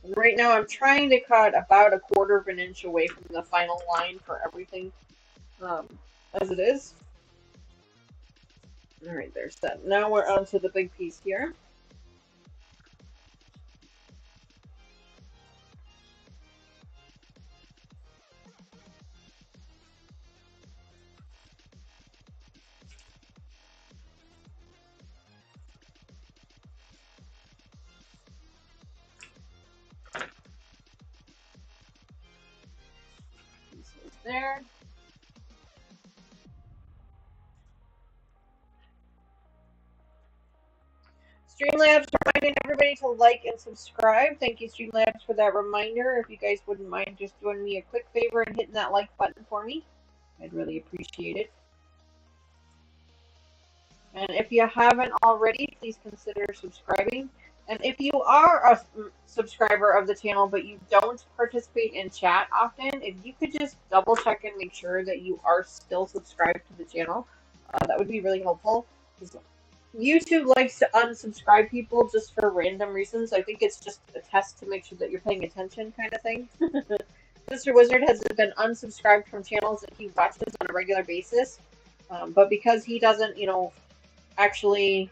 And right now I'm trying to cut about 1/4 of an inch away from the final line for everything as it is. Alright, there's that. Now we're on to the big piece here. Pieces there. Streamlabs reminding everybody to like and subscribe. Thank you, Streamlabs, for that reminder. If you guys wouldn't mind just doing me a quick favor and hitting that like button for me, I'd really appreciate it. And if you haven't already, please consider subscribing. And if you are a subscriber of the channel but you don't participate in chat often, if you could just double check and make sure that you are still subscribed to the channel, that would be really helpful. YouTube likes to unsubscribe people just for random reasons. I think it's just a test to make sure that you're paying attention, kind of thing. Mr. Wizard has been unsubscribed from channels that he watches on a regular basis, but because he doesn't, actually,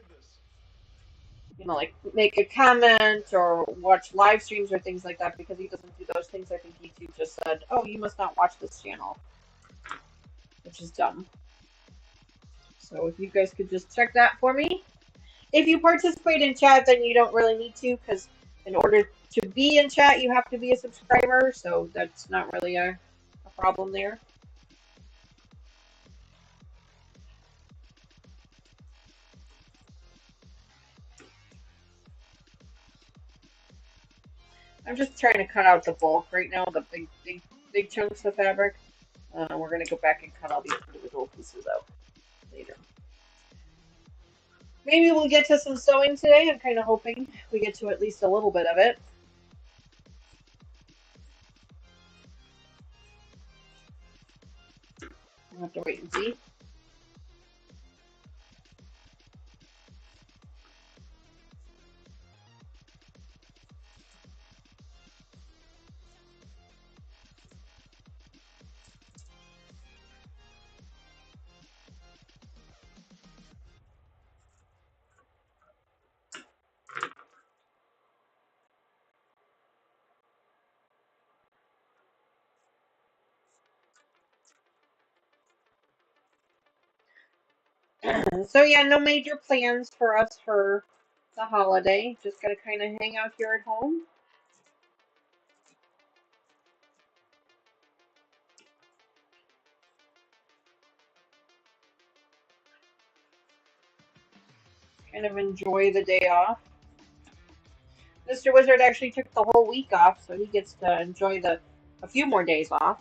like make a comment or watch live streams or things like that, because he doesn't do those things, I think YouTube just said, "Oh, you must not watch this channel," which is dumb. So if you guys could just check that for me. If you participate in chat, then you don't really need to, because in order to be in chat, you have to be a subscriber, so that's not really a problem there. I'm just trying to cut out the bulk right now, the big chunks of fabric. We're going to go back and cut all these individual pieces out later. Maybe we'll get to some sewing today. I'm kind of hoping we get to at least a little bit of it. We'll have to wait and see. So yeah, no major plans for us for the holiday. Just gotta kind of hang out here at home. Kind of enjoy the day off. Mr. Wizard actually took the whole week off, so he gets to enjoy a few more days off.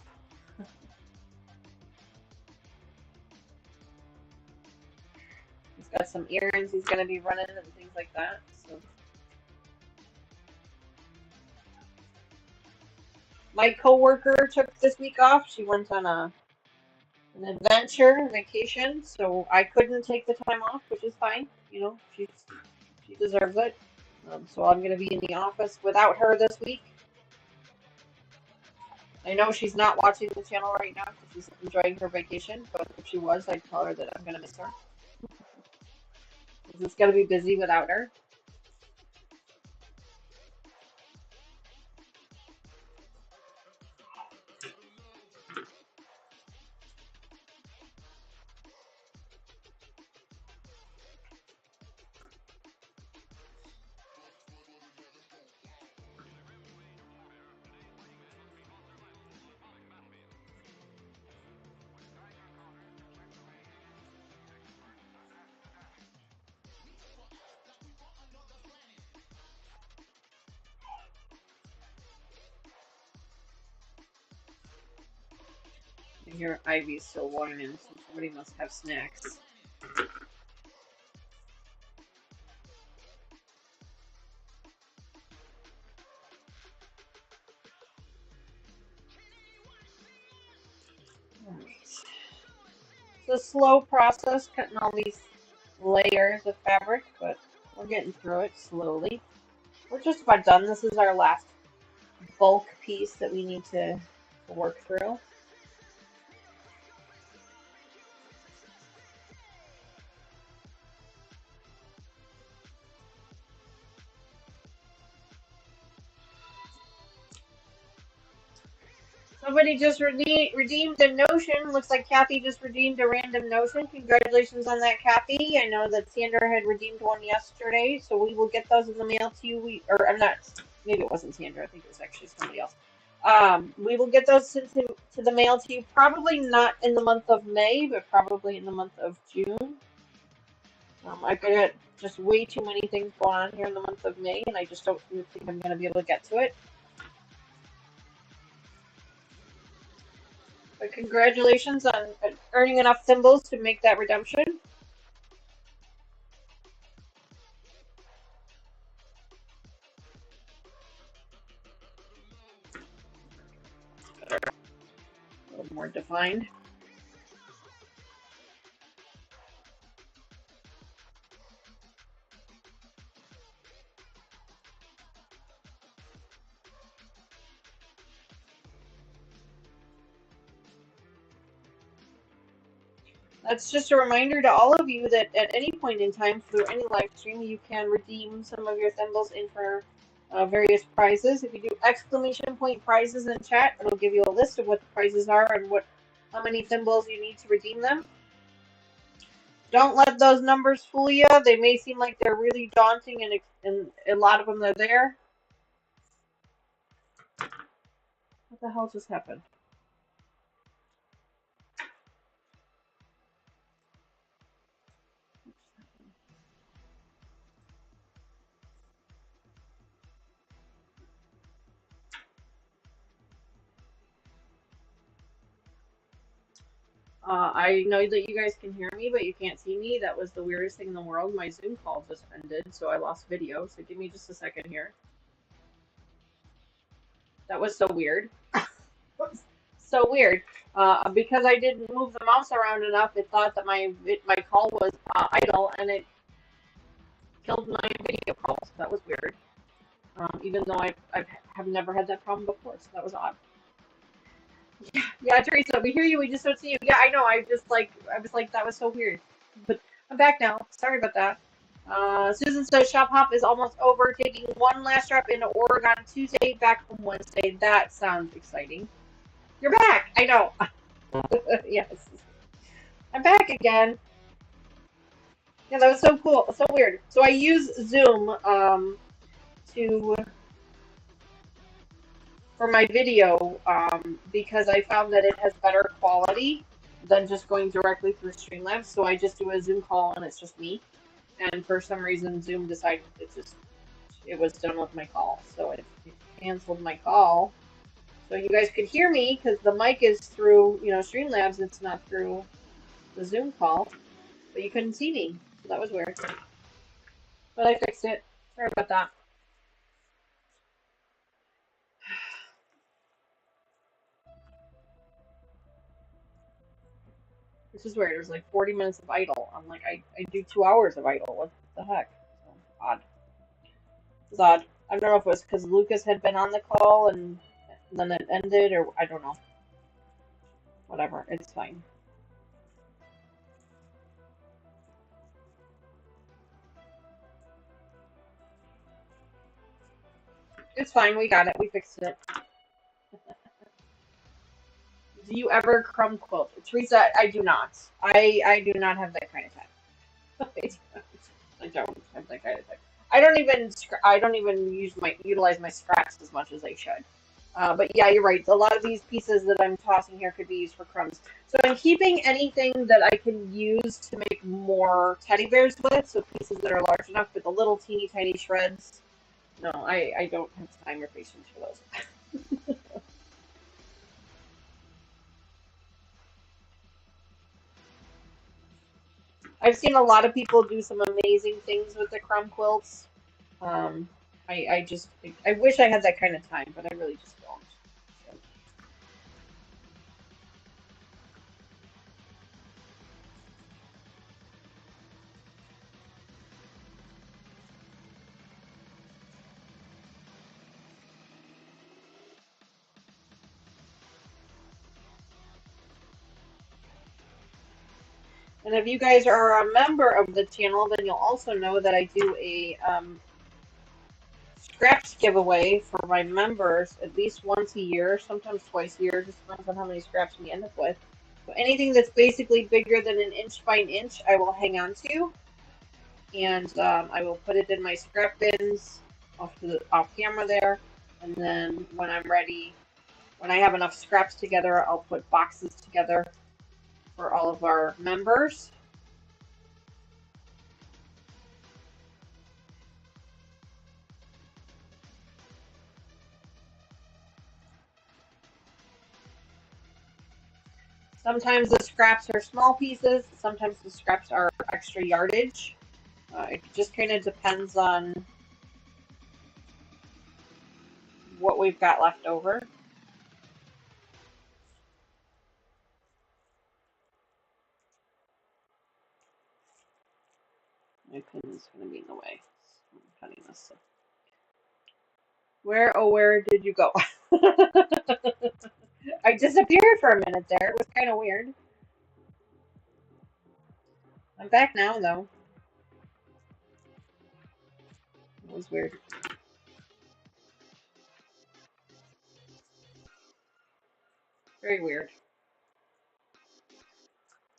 He's got some errands he's gonna be running and things like that. So my coworker took this week off. She went on an adventure vacation, so I couldn't take the time off, which is fine. She deserves it. So I'm gonna be in the office without her this week. I know she's not watching the channel right now because she's enjoying her vacation, but if she was, I'd tell her that I'm gonna miss her. Because it's gonna be busy without her. I hear Ivy's still whining, so somebody must have snacks. Alright. It's a slow process cutting all these layers of fabric, but we're getting through it slowly. We're just about done. This is our last bulk piece that we need to work through. Somebody just redeemed a notion. Looks like Kathy just redeemed a random notion. Congratulations on that, Kathy. I know that Sandra had redeemed one yesterday, so we will get those in the mail to you. Or I'm not. Maybe it wasn't Sandra. I think it was actually somebody else. We will get those to the mail to you. Probably not in the month of May, but probably in the month of June. I've got just way too many things going on here in the month of May, and I just don't think I'm going to be able to get to it. But congratulations on earning enough thimbles to make that redemption. A little more defined. That's just a reminder to all of you that at any point in time through any live stream, you can redeem some of your thimbles in for various prizes. If you do exclamation point prizes in chat, it'll give you a list of what the prizes are and how many thimbles you need to redeem them. Don't let those numbers fool you. They may seem like they're really daunting, and a lot of them are there. What the hell just happened? I know that you guys can hear me, but you can't see me. That was the weirdest thing in the world. My Zoom call just ended, so I lost video. So give me just a second here. That was so weird. So weird. Because I didn't move the mouse around enough, it thought that my call was idle, and it killed my video call. So that was weird. Even though I have never had that problem before, so that was odd. Yeah, Teresa, we hear you. We just don't see you. Yeah, I know. I was like, that was so weird. But I'm back now. Sorry about that. Susan says shop hop is almost over. Taking one last trip into Oregon Tuesday, back from Wednesday. That sounds exciting. You're back. I know. Yes, I'm back again. Yeah, that was so cool. So weird. So I use Zoom to for my video because I found that it has better quality than just going directly through Streamlabs. So I just do a Zoom call and it's just me. And for some reason, Zoom decided it was done with my call, so it canceled my call. So you guys could hear me because the mic is through Streamlabs. It's not through the Zoom call, but you couldn't see me. So that was weird. But I fixed it. Sorry about that. This is weird. It was like 40 minutes of idle. I'm like, I do 2 hours of idle. What the heck? So, odd. It was odd. I don't know if it was because Lucas had been on the call and then it ended, or I don't know. Whatever. It's fine. It's fine. We got it. We fixed it. Do you ever crumb quilt? Teresa, I do not. I do not have that kind of time. I don't have that kind of time. I don't even utilize my scraps as much as I should. But yeah, you're right. A lot of these pieces that I'm tossing here could be used for crumbs. So I'm keeping anything that I can use to make more teddy bears with. So pieces that are large enough, but the little teeny tiny shreds. No, I don't have time or patience for those. I've seen a lot of people do some amazing things with the crumb quilts. Um, I wish I had that kind of time, but I really just don't. So. And if you guys are a member of the channel, then you'll also know that I do a scraps giveaway for my members at least once a year, sometimes twice a year, just depends on how many scraps we end up with. So anything that's basically bigger than an inch by an inch, I will hang on to, and I will put it in my scrap bins off camera there, and then when I'm ready, when I have enough scraps together, I'll put boxes together for all of our members. Sometimes the scraps are small pieces, sometimes the scraps are extra yardage. It just kind of depends on what we've got left over. My pin is going to be in the way. I'm cutting this. Where did you go? I disappeared for a minute there. It was kind of weird. I'm back now, though. It was weird. Very weird.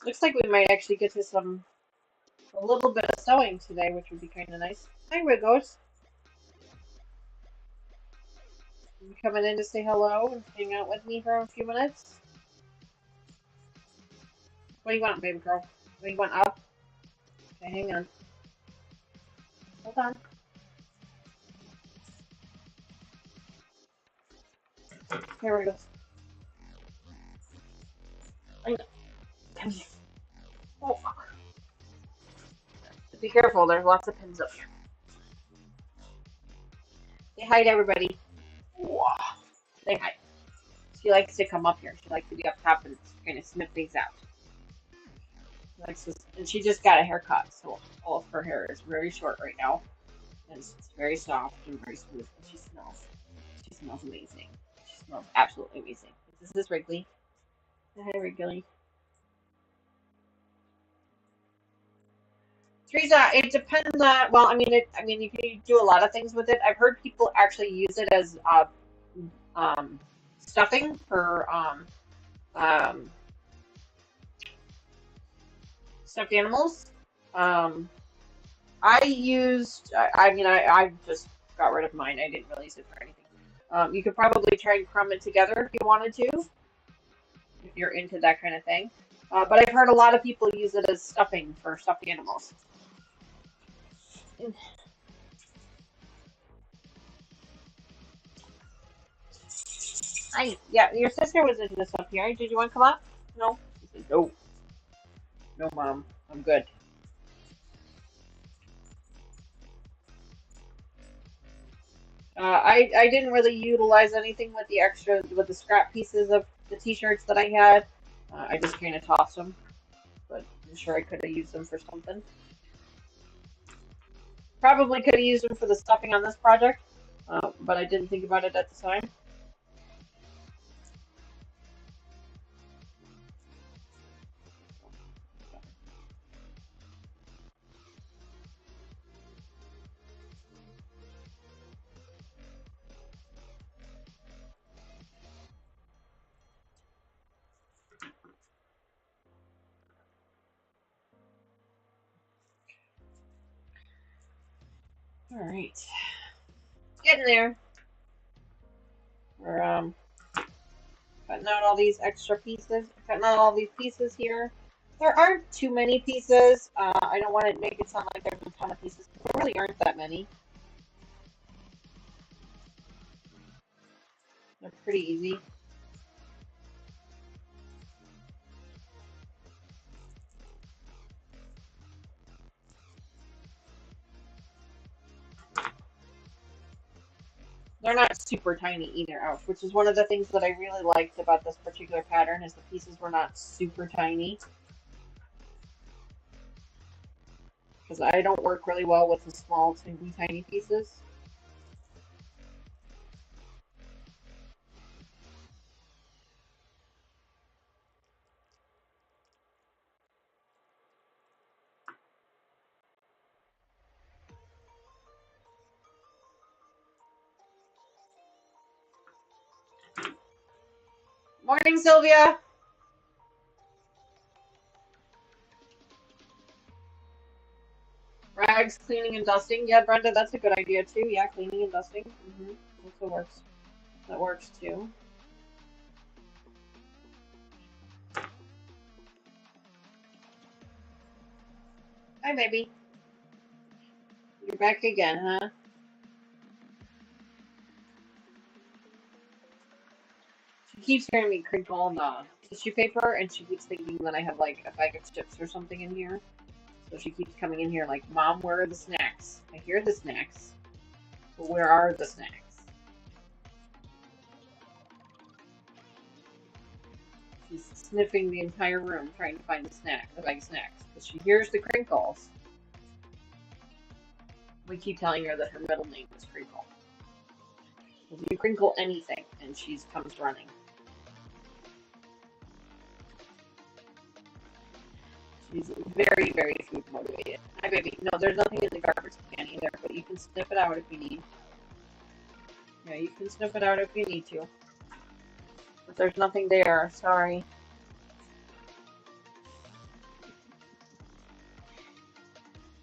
Looks like we might actually get to a little bit of sewing today, which would be kind of nice. Hi, Wiggles. You coming in to say hello and hang out with me for a few minutes? What do you want, baby girl? What do you want up? Okay, hang on. Hold on. Here we go. Come here. Oh, be careful, there's lots of pins up here. Say hi to everybody. Say hi. She likes to come up here. She likes to be up top and kind of sniff things out. She likes to, and she just got a haircut, so all of her hair is very short right now. And it's very soft and very smooth. And she smells. She smells amazing. She smells absolutely amazing. This is Wrigley. Say hi, Wrigley. Teresa, it depends on. Well, I mean, you can do a lot of things with it. I've heard people actually use it as stuffing for um, stuffed animals. Um, I just got rid of mine. I didn't really use it for anything. You could probably try and crumb it together if you wanted to, if you're into that kind of thing. But I've heard a lot of people use it as stuffing for stuffed animals. Yeah, your sister was into this up here. Did you want to come up? No? She said, no. No, Mom. I'm good. I didn't really utilize anything with the scrap pieces of the t-shirts that I had. I just kind of tossed them, but I'm sure I could have used them for something. Probably could have used them for the stuffing on this project, but I didn't think about it at the time. All right, getting there. We're cutting out all these extra pieces. Cutting out all these pieces here. There aren't too many pieces. I don't want to make it sound like there's a ton of pieces. There really aren't that many. They're pretty easy. They're not super tiny either, which is one of the things that I really liked about this particular pattern is the pieces were not super tiny. Because I don't work really well with the small, teeny, tiny pieces. Morning, Sylvia! Rags, cleaning and dusting. Yeah, Brenda, that's a good idea too. Yeah, cleaning and dusting. Also works. That works too. Hi, baby. You're back again, huh? She keeps hearing me crinkle the tissue paper, and she keeps thinking that I have like a bag of chips or something in here. So she keeps coming in here like, Mom, where are the snacks? I hear the snacks, but where are the snacks? She's sniffing the entire room trying to find the bag of snacks. But she hears the crinkles. We keep telling her that her middle name is Crinkle. If you crinkle anything, and she comes running. She's very, very food motivated. Hi, baby. No, there's nothing in the garbage can either, but you can sniff it out if you need. Yeah, you can sniff it out if you need to. But there's nothing there. Sorry.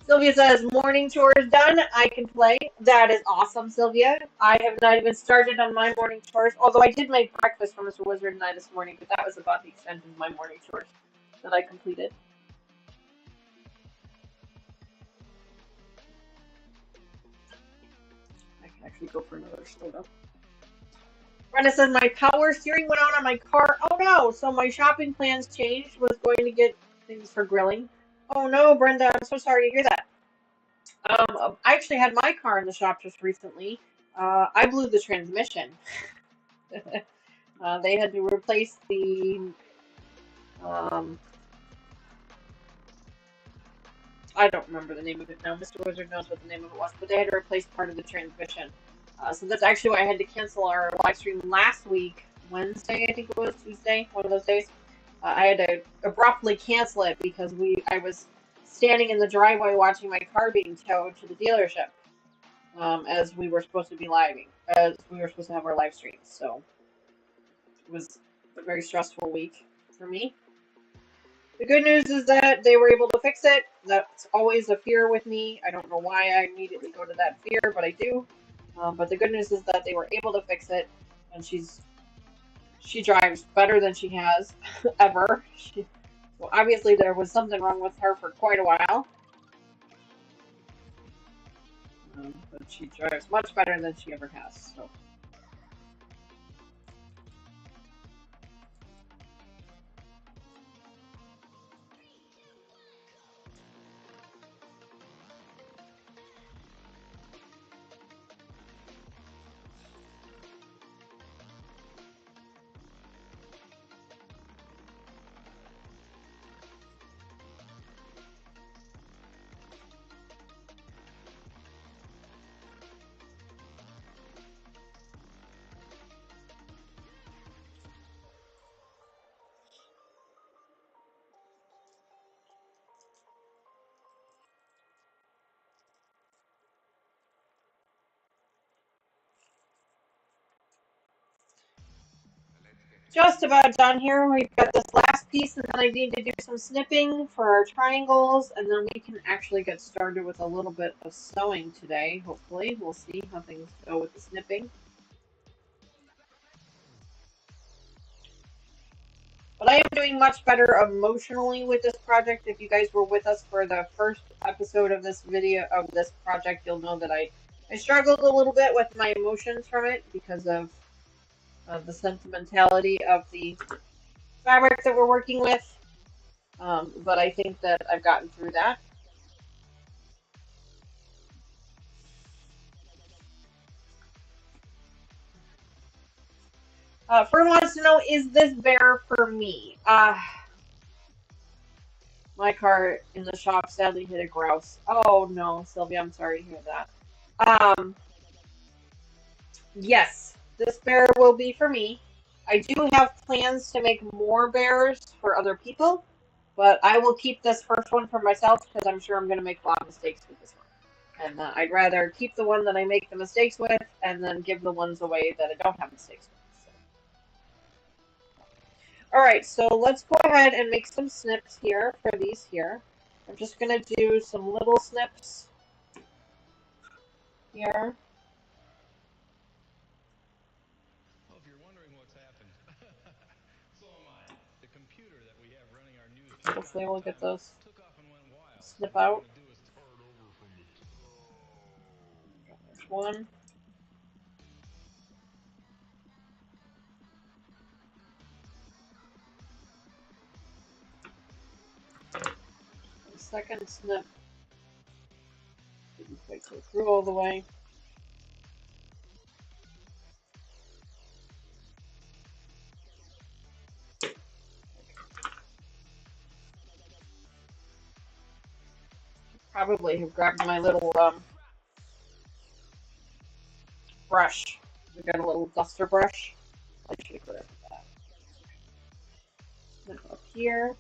Sylvia says, morning chores done. I can play. That is awesome, Sylvia. I have not even started on my morning chores, although I did make breakfast for Mr. Wizard and I this morning, but that was about the extent of my morning chores that I completed. I can actually go for another soda. Brenda says, my power steering went out on my car. Oh no! So my shopping plans changed. Was going to get things for grilling. Oh no, Brenda, I'm so sorry to hear that. I actually had my car in the shop just recently. I blew the transmission. They had to replace the. I don't remember the name of it now. Mr. Wizard knows what the name of it was, but they had to replace part of the transmission. So that's actually why I had to cancel our live stream last week, Wednesday, I think it was, Tuesday, one of those days. I had to abruptly cancel it because I was standing in the driveway watching my car being towed to the dealership as we were supposed to be as we were supposed to have our live streams. So it was a very stressful week for me. The good news is that they were able to fix it. That's always a fear with me. I don't know why I immediately go to that fear, but I do. But the good news is that they were able to fix it, and she drives better than she has ever. So obviously there was something wrong with her for quite a while. But she drives much better than she ever has. So. Just about done here. We've got this last piece, and then I need to do some snipping for our triangles, and then we can actually get started with a little bit of sewing today, hopefully. We'll see how things go with the snipping. But I am doing much better emotionally with this project. If you guys were with us for the first episode of this video, of this project, you'll know that I struggled a little bit with my emotions from it because of the sentimentality of the fabric that we're working with. But I think that I've gotten through that. Fern wants to know, is this bear for me? My car in the shop sadly hit a grouse. Oh no, Sylvia, I'm sorry to hear that. Yes, this bear will be for me. I do have plans to make more bears for other people, but I will keep this first one for myself because I'm sure I'm going to make a lot of mistakes with this one. And I'd rather keep the one that I make the mistakes with and then give the ones away that I don't have mistakes with. So. Alright, so let's go ahead and make some snips here for these here. I'm just going to do some little snips here. Well, if you're wondering what's happened, so am I. The computer that we have running our newspaper Hopefully we'll get those took off and went wild. snip out. There's one. The second snip didn't quite go through all the way. Probably have grabbed my little brush. We got a little duster brush. I should have grabbed that. Snip up here.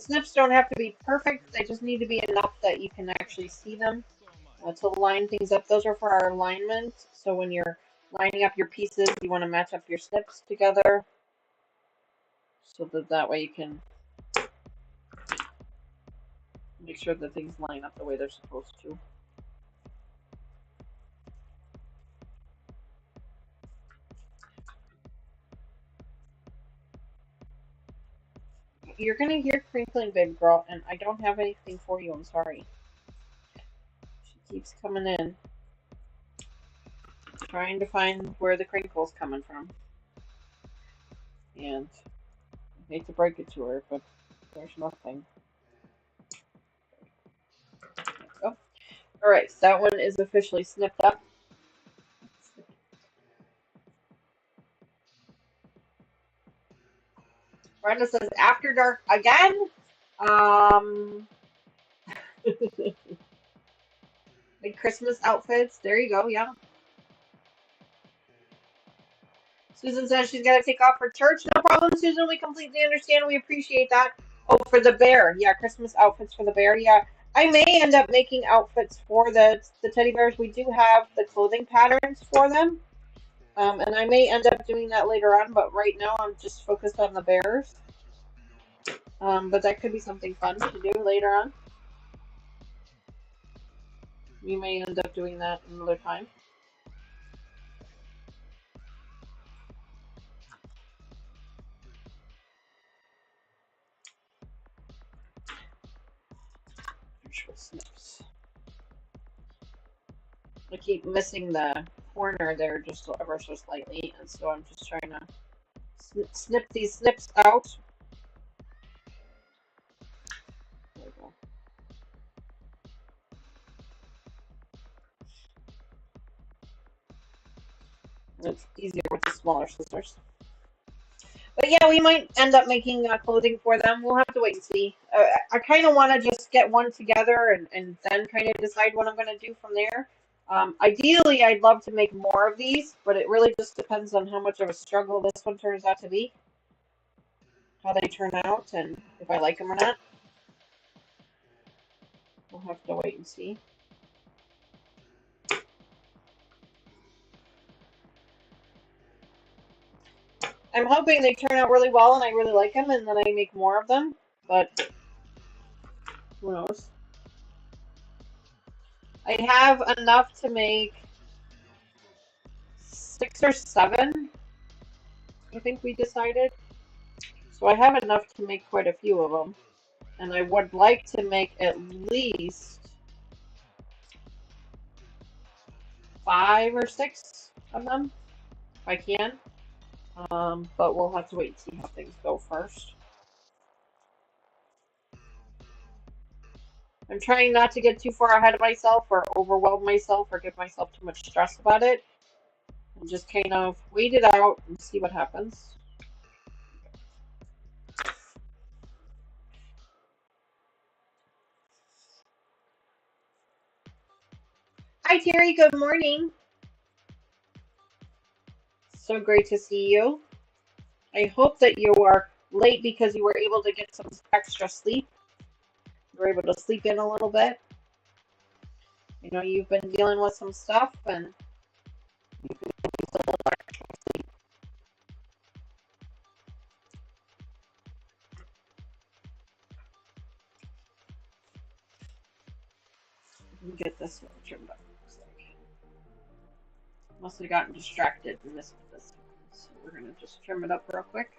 snips don't have to be perfect. They just need to be enough that you can actually see them to line things up. Those are for our alignment. So when you're lining up your pieces, you want to match up your snips together so that way you can make sure that things line up the way they're supposed to. You're going to hear crinkling, baby girl, and I don't have anything for you. I'm sorry. She keeps coming in, trying to find where the crinkle's coming from. And I hate to break it to her, but there's nothing. Oh, alright, so that one is officially snipped up. Brenda says, after dark again? Like Christmas outfits. There you go, yeah. Susan says she's got to take off for church. No problem, Susan. We completely understand. We appreciate that. Oh, for the bear. Yeah, Christmas outfits for the bear. Yeah. I may end up making outfits for the teddy bears. We do have the clothing patterns for them. And I may end up doing that later on, but right now I'm just focused on the bears. But that could be something fun to do later on. We may end up doing that another time. Snips. I keep missing the corner there just ever so slightly, and so I'm just trying to snip these snips out. There we go. It's easier with the smaller scissors. But yeah, we might end up making clothing for them. We'll have to wait and see. I kind of want to just get one together and then kind of decide what I'm going to do from there. Ideally, I'd love to make more of these, but it really just depends on how much of a struggle this one turns out to be. How they turn out and if I like them or not. We'll have to wait and see. I'm hoping they turn out really well and I really like them and then I make more of them, but who knows. I have enough to make 6 or 7, I think we decided. So I have enough to make quite a few of them. And I would like to make at least 5 or 6 of them, if I can. But we'll have to wait and see how things go first. I'm trying not to get too far ahead of myself or overwhelm myself or give myself too much stress about it. And just kind of wait it out and see what happens. Hi Terry, good morning. So great to see you. I hope that you are late because you were able to get some extra sleep. You were able to sleep in a little bit. You know, you've been dealing with some stuff and you can use a little extra sleep. Let me get this one trimmed up. Must have gotten distracted and missed this one. So we're going to just trim it up real quick.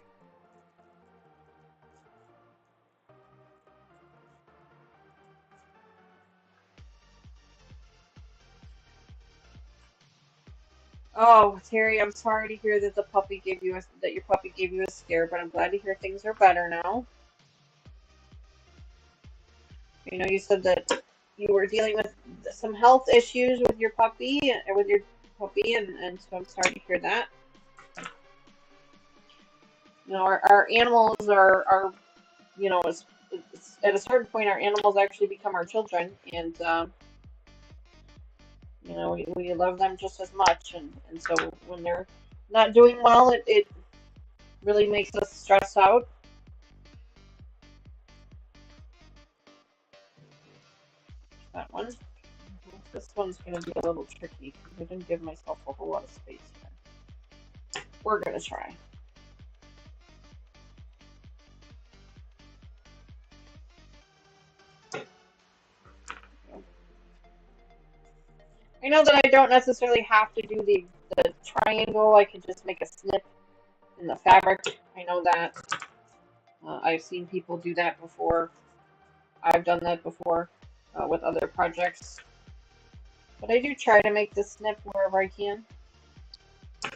Oh, Terry, I'm sorry to hear that your puppy gave you a scare, but I'm glad to hear things are better now. You know, you said that you were dealing with some health issues with your puppy, and so I'm sorry to hear that. You know, our animals are you know, it's at a certain point, our animals actually become our children, and you know, we love them just as much, and so when they're not doing well, it really makes us stress out. that one. This one's going to be a little tricky because I didn't give myself a whole lot of space here. We're going to try. I know that I don't necessarily have to do the triangle. I can just make a snip in the fabric. I know that. I've seen people do that before. I've done that before with other projects. But I do try to make the snip wherever I can. The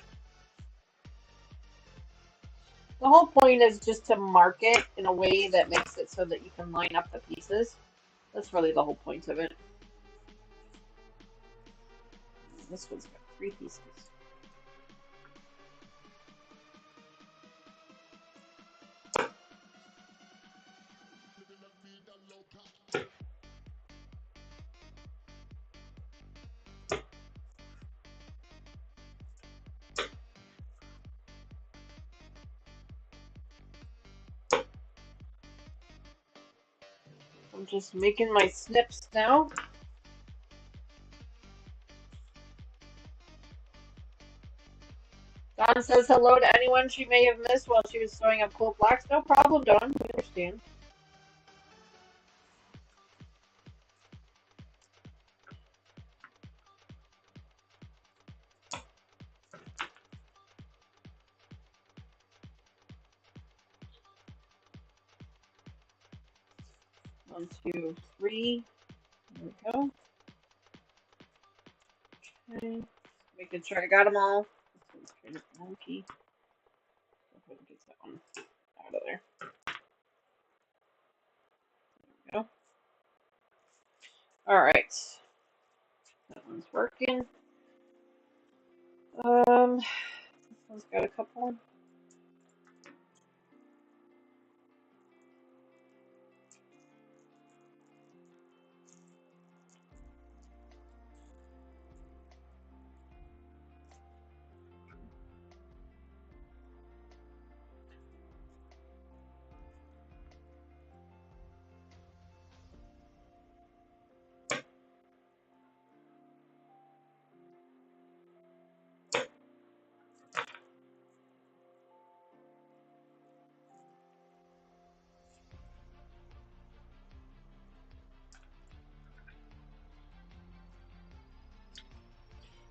whole point is just to mark it in a way that makes it so that you can line up the pieces. That's really the whole point of it. This one's got 3 pieces. I'm just making my snips now. Dawn says hello to anyone she may have missed while she was sewing up cool blocks. No problem, Dawn. We understand. One, two, three. There we go. Okay. Making sure I got them all. This one's kind of wonky. Go ahead and get that one out of there. There we go. Alright. That one's working. This one's got a couple.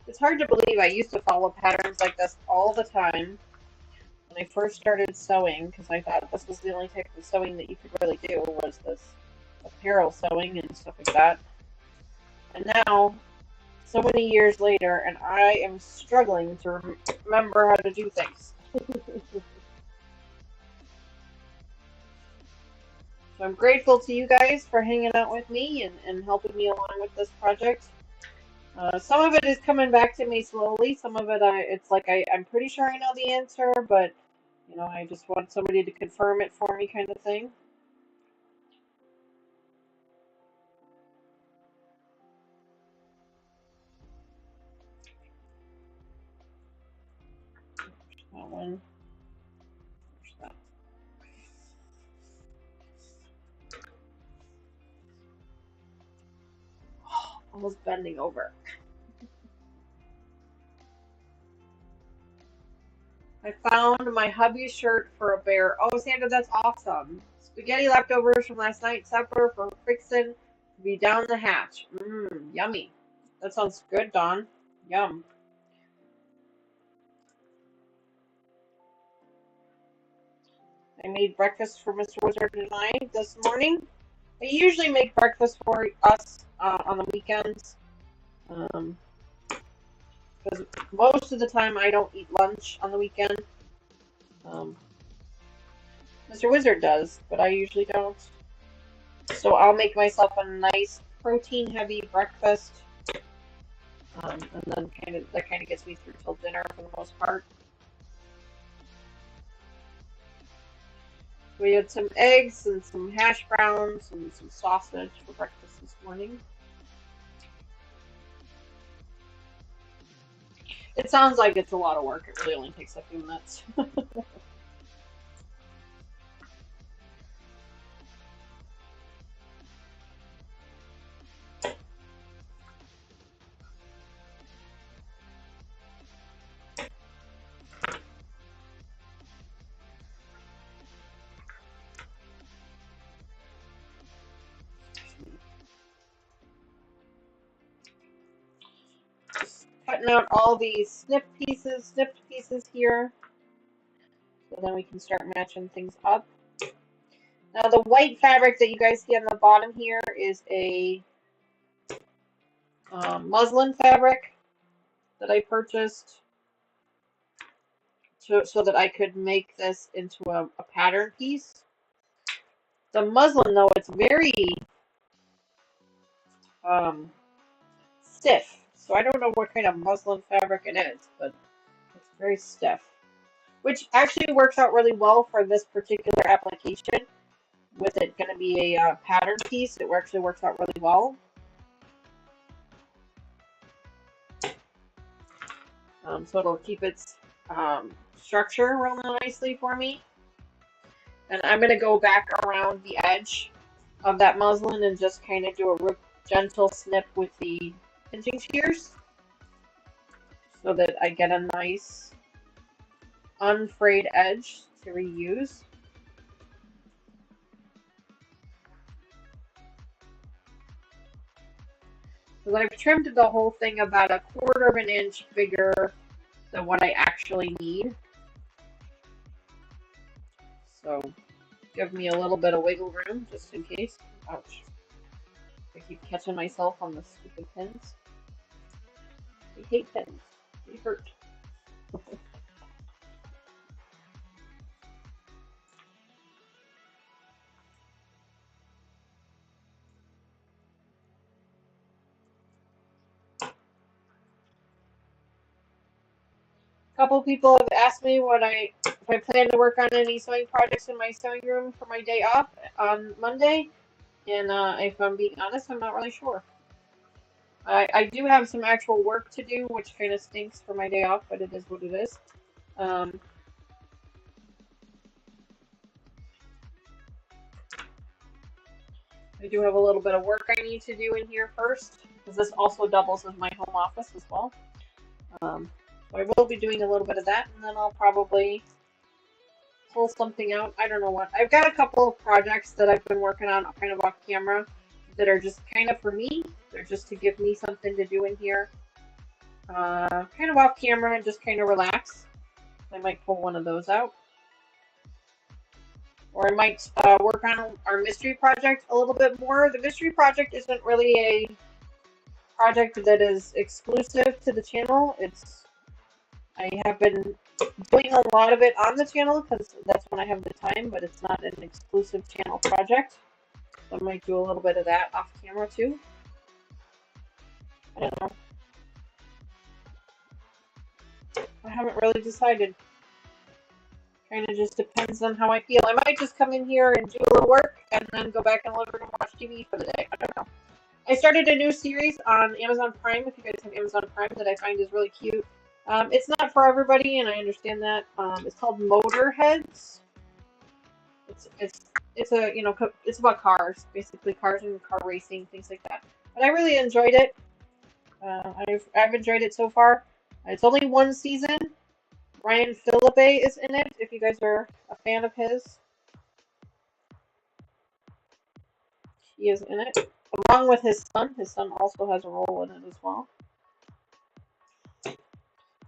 It's hard to believe I used to follow patterns like this all the time when I first started sewing, because I thought this was the only type of sewing that you could really do, was this apparel sewing and stuff like that. And now, so many years later, and I am struggling to remember how to do things. So I'm grateful to you guys for hanging out with me and helping me along with this project. Some of it is coming back to me slowly. Some of it, it's like I'm pretty sure I know the answer, but you know, I just want somebody to confirm it for me, kind of thing. That one. There's that. Almost bending over. I found my hubby's shirt for a bear. Oh, Sandra, that's awesome. Spaghetti leftovers from last night's supper for fixin' to be down the hatch. Mmm, yummy. That sounds good, Dawn. Yum. I made breakfast for Mr. Wizard and I this morning. I usually make breakfast for us on the weekends. Because most of the time I don't eat lunch on the weekend. Mr. Wizard does, but I usually don't. So I'll make myself a nice protein-heavy breakfast, and then that kind of gets me through till dinner for the most part. We had some eggs and some hash browns and some sausage for breakfast this morning. It sounds like it's a lot of work. It really only takes a few minutes. cutting out all these snipped pieces here. So then we can start matching things up. Now the white fabric that you guys see on the bottom here is a muslin fabric that I purchased so that I could make this into a pattern piece. The muslin, though, it's very stiff. So I don't know what kind of muslin fabric it is, but it's very stiff. Which actually works out really well for this particular application. With it going to be a pattern piece, it actually works out really well. So it'll keep its structure really nicely for me. And I'm going to go back around the edge of that muslin and just kind of do a real gentle snip with the pinching shears so that I get a nice unfrayed edge to reuse. Because I've trimmed the whole thing about 1/4 of an inch bigger than what I actually need. So give me a little bit of wiggle room just in case. Ouch. I keep catching myself on the stupid pins. I hate pins. They hurt. A couple people have asked me if I plan to work on any sewing projects in my sewing room for my day off on Monday, and if I'm being honest, I'm not really sure. I do have some actual work to do, which kind of stinks for my day off, but it is what it is. I do have a little bit of work I need to do in here first, because this also doubles as my home office as well. So I will be doing a little bit of that, and then I'll probably pull something out. I don't know what. I've got a couple of projects that I've been working on kind of off camera that are just kind of for me. They're just to give me something to do in here. Kind of off camera and just kind of relax. I might pull one of those out. Or I might work on our mystery project a little bit more. The mystery project isn't really a project that is exclusive to the channel. I have been doing a lot of it on the channel because that's when I have the time, but it's not an exclusive channel project. So I might do a little bit of that off camera too. I don't know. I haven't really decided. Kind of just depends on how I feel. I might just come in here and do a little work and then go back in the living room and watch TV for the day. I don't know. I started a new series on Amazon Prime, if you guys have Amazon Prime, that I find is really cute. It's not for everybody, and I understand that. It's called Motorheads. It's a it's about cars, basically cars and car racing, things like that. But I really enjoyed it. I've enjoyed it so far. It's only one season. Ryan Philippe is in it. If you guys are a fan of his, he is in it along with his son. His son also has a role in it as well.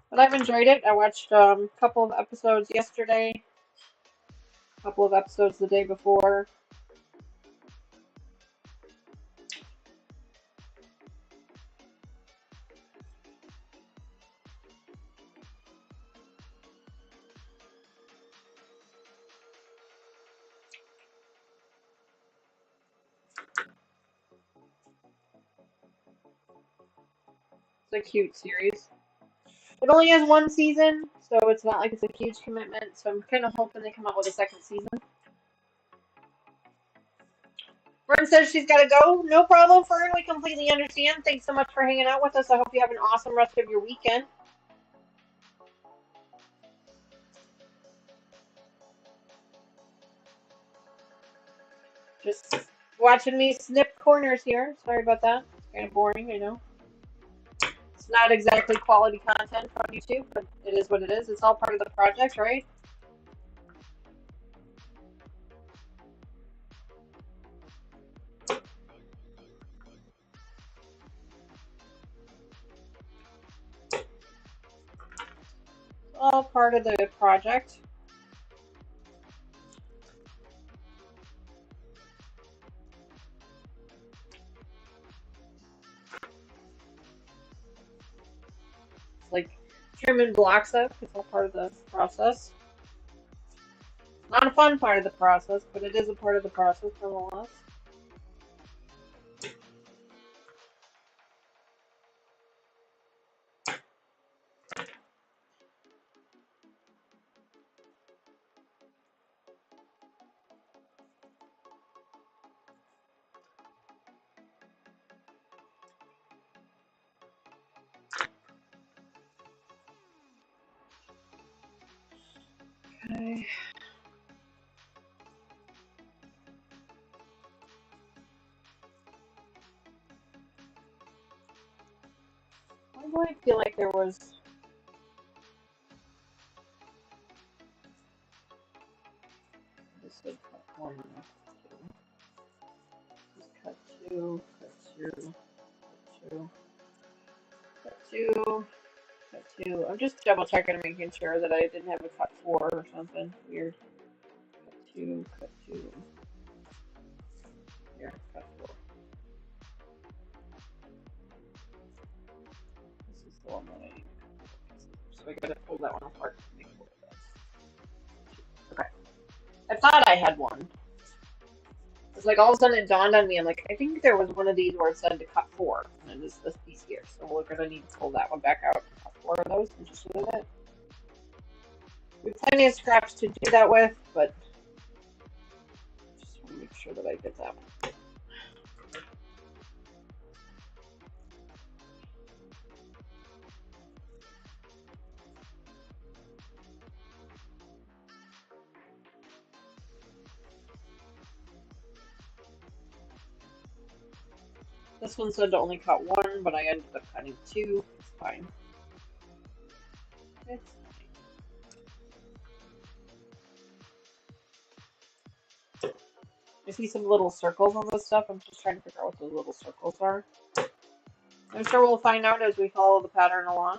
But I've enjoyed it. I watched a couple of episodes yesterday, a couple of episodes the day before. It's a cute series. It only has one season, so it's not like it's a huge commitment. So I'm kind of hoping they come out with a second season. Fern says she's got to go. No problem, Fern. We completely understand. Thanks so much for hanging out with us. I hope you have an awesome rest of your weekend. Just watching me snip corners here. Sorry about that. It's kind of boring, I know. It's not exactly quality content on YouTube, but it is what it is. It's all part of the project, right? all part of the project. It's like trimming blocks up. It's all part of the process. Not a fun part of the process, but it is a part of the process nonetheless. Okay. Why do I feel like there was... This would cut one, two. Just cut two, cut two, cut two, cut two, cut two. I'm just double checking, making sure that I didn't have a cut four or something weird. Cut two, cut two. Here, cut four. This is the one that I need. So I gotta pull that one apart to make four of those. Okay. I thought I had one. It's like all of a sudden it dawned on me. I'm like, I think there was one of these where it said to cut four, and it is this piece here. So we're gonna need to pull that one back out and cut four of those and just move it. We have plenty of scraps to do that with, but just want to make sure that I get that one. This one said to only cut one, but I ended up cutting two. It's fine. It's fine. I see some little circles on this stuff. I'm just trying to figure out what those little circles are. I'm sure we'll find out as we follow the pattern along.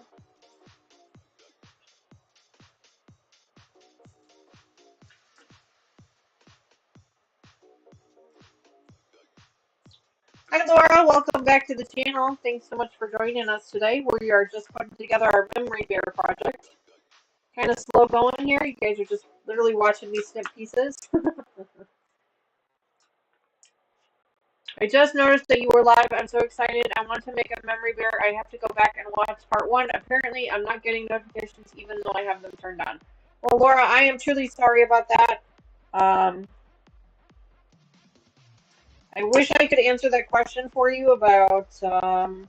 Hi Laura, welcome back to the channel. Thanks so much for joining us today. We are just putting together our memory bear project. Kind of slow going here. You guys are just literally watching me snip pieces. I just noticed that you were live. I'm so excited. I want to make a memory bear. I have to go back and watch part one. Apparently, I'm not getting notifications even though I have them turned on. Well, Laura, I am truly sorry about that. I wish I could answer that question for you about the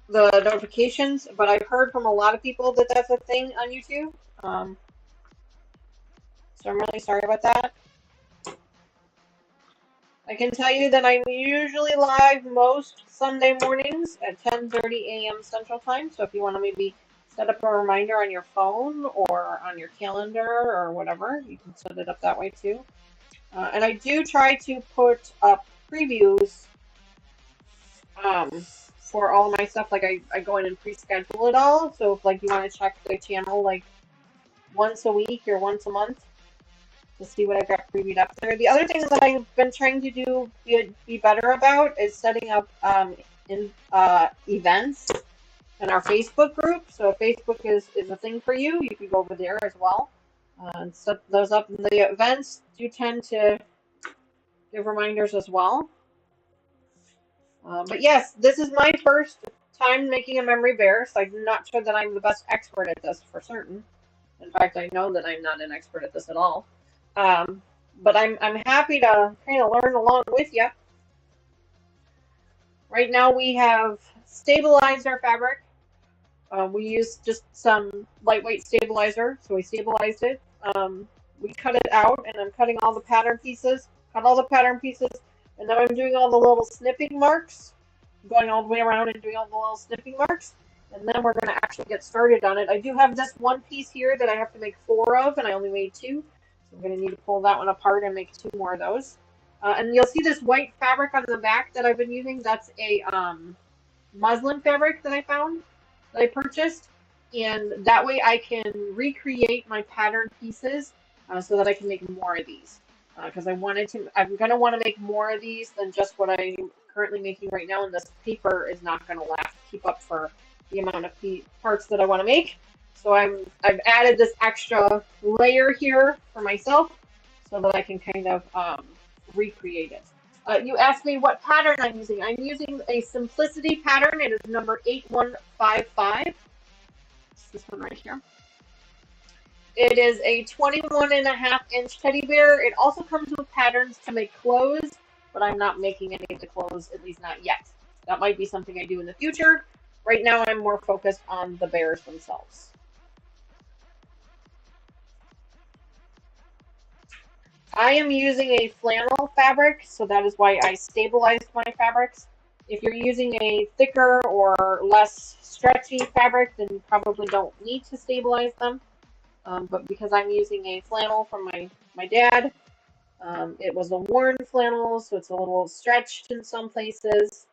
notifications, but I've heard from a lot of people that that's a thing on YouTube. So I'm really sorry about that. I can tell you that I'm usually live most Sunday mornings at 10:30 a.m. Central Time. So if you want to maybe set up a reminder on your phone or on your calendar or whatever, you can set it up that way too. And I do try to put up previews for all of my stuff. Like I go in and pre-schedule it all. So if like you want to check the channel like once a week or once a month to see what I've got previewed up there. The other thing that I've been trying to do be better about is setting up events in our Facebook group. So if Facebook is a thing for you, you can go over there as well and set those up. And the events do tend to give reminders as well. But yes, this is my first time making a memory bear, so I'm not sure that I'm the best expert at this for certain. In fact, I know that I'm not an expert at this at all. But I'm happy to kind of learn along with you. Right now we have stabilized our fabric. We used just some lightweight stabilizer, so we stabilized it. We cut it out, and I'm cutting all the pattern pieces. Cut all the pattern pieces, and now I'm doing all the little snipping marks. Going all the way around and doing all the little snipping marks. And then we're going to actually get started on it. I do have this one piece here that I have to make 4 of, and I only made 2. So I'm going to need to pull that one apart and make 2 more of those. And you'll see this white fabric on the back that I've been using. That's a muslin fabric that I found, that I purchased. and that way I can recreate my pattern pieces so that I can make more of these. Because I'm gonna want to make more of these than just what I'm currently making right now, and this paper is not gonna keep up for the amount of parts that I want to make. So I've added this extra layer here for myself so that I can kind of recreate it. You asked me what pattern I'm using. I'm using a Simplicity pattern. It is number 8155. It's this one right here. It is a 21.5-inch teddy bear. It also comes with patterns to make clothes, but I'm not making any of the clothes, at least not yet. That might be something I do in the future. Right now, I'm more focused on the bears themselves. I am using a flannel fabric, so that is why I stabilized my fabrics. If you're using a thicker or less stretchy fabric, then you probably don't need to stabilize them. But because I'm using a flannel from my dad, it was a worn flannel, so it's a little stretched in some places.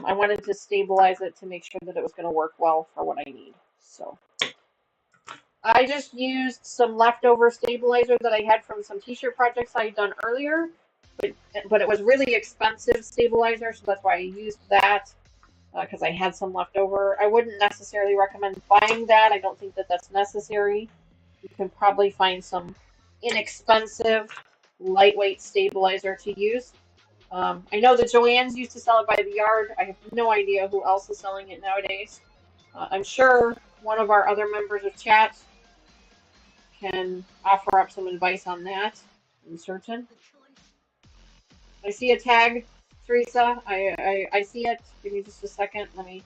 I wanted to stabilize it to make sure that it was going to work well for what I need. So I just used some leftover stabilizer that I had from some t-shirt projects I had done earlier, but it was really expensive stabilizer, so that's why I used that because I had some left over. I wouldn't necessarily recommend buying that. I don't think that that's necessary. You can probably find some inexpensive, lightweight stabilizer to use. I know that Joann's used to sell it by the yard. I have no idea who else is selling it nowadays. I'm sure one of our other members of chat can offer up some advice on that. I'm certain. I see a tag, Teresa. I see it. Give me just a second. Let me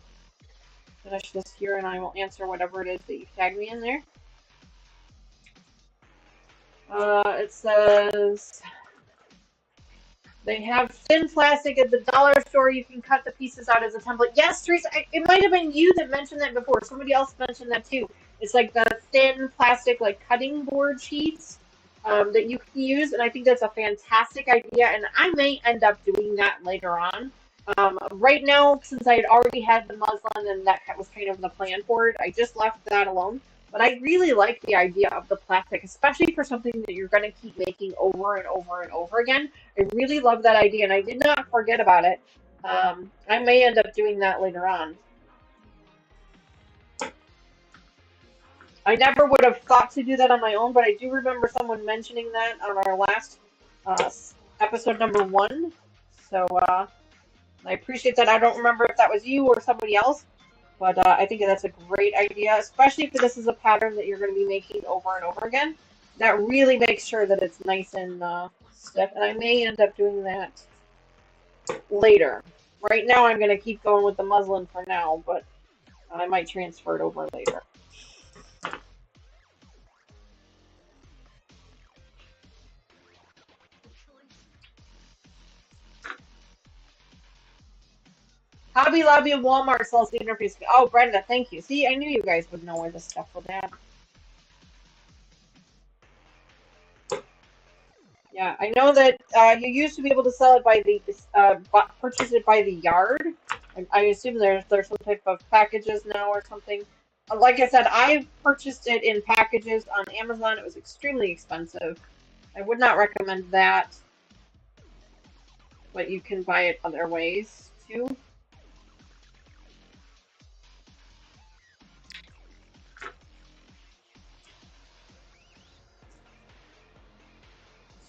finish this here and I will answer whatever it is that you tagged me in there. It says they have thin plastic at the dollar store. You can cut the pieces out as a template. Yes, Teresa, it might have been you that mentioned that before. Somebody else mentioned that too. It's like the thin plastic, like cutting board sheets that you can use, and I think that's a fantastic idea. And I may end up doing that later on. Right now, since I had already had the muslin and that was kind of the plan for it, I just left that alone. But I really like the idea of the plastic, especially for something that you're going to keep making over and over and over again. I really love that idea, and I did not forget about it. I may end up doing that later on. I never would have thought to do that on my own, but I do remember someone mentioning that on our last episode number 1. So I appreciate that. I don't remember if that was you or somebody else, but I think that's a great idea, especially if this is a pattern that you're going to be making over and over again. That really makes sure that it's nice and stiff, and I may end up doing that later. Right now, I'm going to keep going with the muslin for now, but I might transfer it over later. Hobby Lobby and Walmart sells the interface. Oh, Brenda, thank you. See, I knew you guys would know where this stuff was at. Yeah, I know that you used to be able to sell it by the purchase it by the yard. I assume there's some type of packages now or something. Like I said, I purchased it in packages on Amazon. It was extremely expensive. I would not recommend that, but you can buy it other ways too.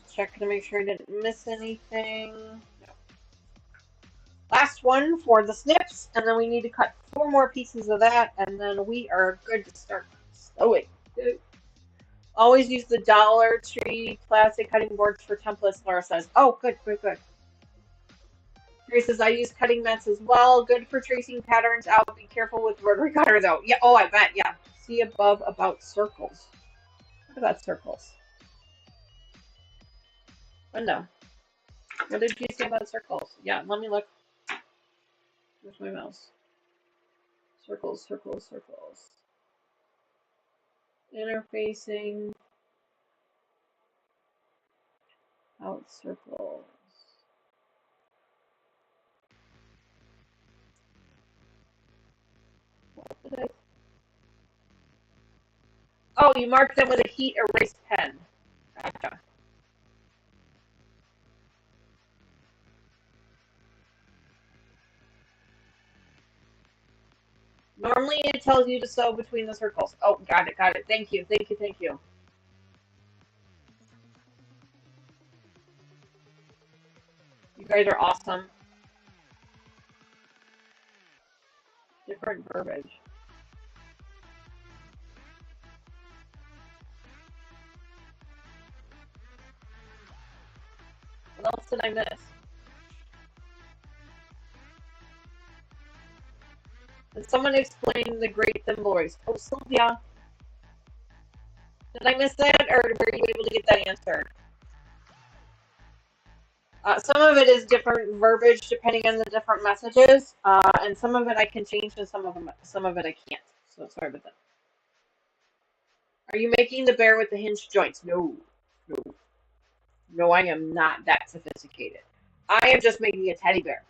Just check to make sure I didn't miss anything. No. Last one for the snips, and then we need to cut 4 more pieces of that, and then we are good to start sewing. Always use the Dollar Tree plastic cutting boards for templates, Laura says. Oh, good, good, good. Teresa says, I use cutting mats as well. Good for tracing patterns out. Be careful with rotary cutter, though. Yeah, oh, I bet, yeah. See above about circles. What about circles? Linda, what did you say about circles? Yeah, let me look. Where's my mouse? Circles, circles, circles. Interfacing. Out circles. What did I Oh, you marked them with a heat erase pen. Gotcha. Normally it tells you to sew between the circles. Oh, got it, got it. Thank you, thank you, thank you. You guys are awesome. Different verbiage. What else did I miss? Did someone explain the great thimble race? Oh, Sylvia. Did I miss that, or were you able to get that answer? Some of it is different verbiage depending on the different messages, and some of it I can change, and some of it I can't. So sorry about that. Are you making the bear with the hinged joints? No, no, no. I am not that sophisticated. I am just making a teddy bear.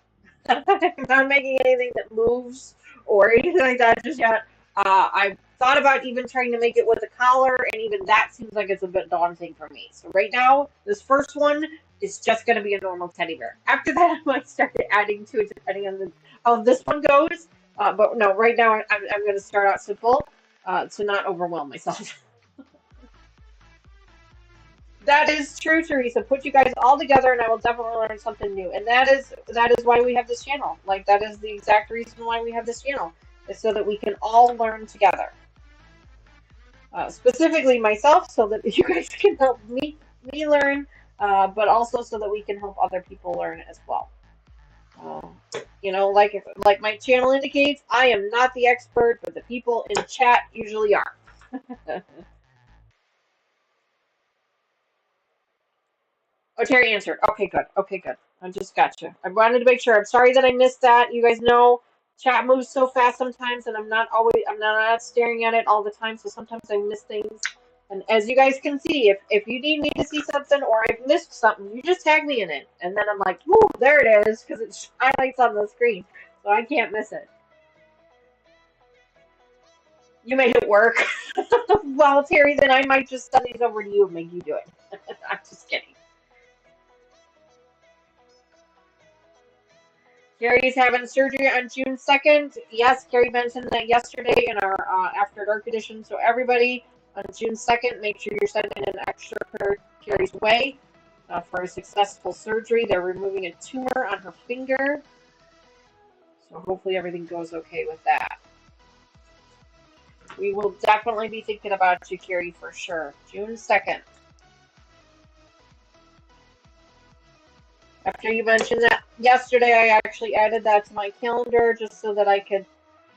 I'm not making anything that moves or anything like that just yet. I've thought about even trying to make it with a collar, and even that seems like it's a bit daunting for me. So right now, this first one is just going to be a normal teddy bear. After that, I might start adding to it depending on how this one goes. But no, right now I'm going to start out simple to not overwhelm myself. That is true, Teresa. Put you guys all together, and I will definitely learn something new. And that is why we have this channel. Like that is the exact reason why we have this channel, is so that we can all learn together. Specifically myself, so that you guys can help me learn, but also so that we can help other people learn as well. Uh, like my channel indicates, I am not the expert, but the people in chat usually are. Oh, Terry answered. Okay, good. Okay, good. I just got you. I wanted to make sure. I'm sorry that I missed that. You guys know chat moves so fast sometimes, and I'm not staring at it all the time, so sometimes I miss things. And as you guys can see, if you need me to see something or I've missed something, you just tag me in it, and then I'm like, whoo, there it is, because it highlights on the screen, so I can't miss it. You made it work. Well, Terry, then I might just send these over to you and make you do it. I'm just kidding. Carrie's having surgery on June 2nd. Yes, Carrie mentioned that yesterday in our After Dark edition. So everybody, on June 2nd, make sure you're sending an extra prayer Carrie's way for a successful surgery. They're removing a tumor on her finger. So hopefully everything goes okay with that. We will definitely be thinking about you, Carrie, for sure. June 2nd. After you mentioned that yesterday, I actually added that to my calendar just so that I could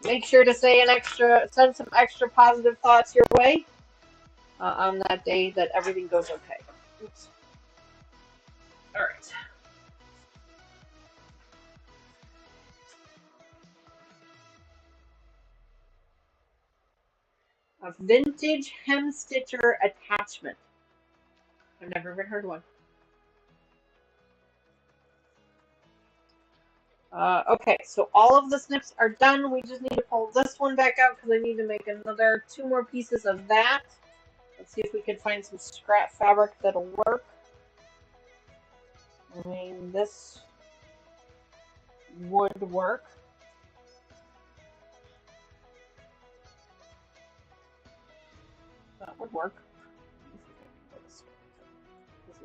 make sure to send some extra positive thoughts your way on that day that everything goes okay. Oops. All right. A vintage hem stitcher attachment. I've never even heard one. Okay, so all of the snips are done. We just need to pull this one back out because I need to make another 2 more pieces of that. Let's see if we can find some scrap fabric that'll work. I mean, this would work. That would work. This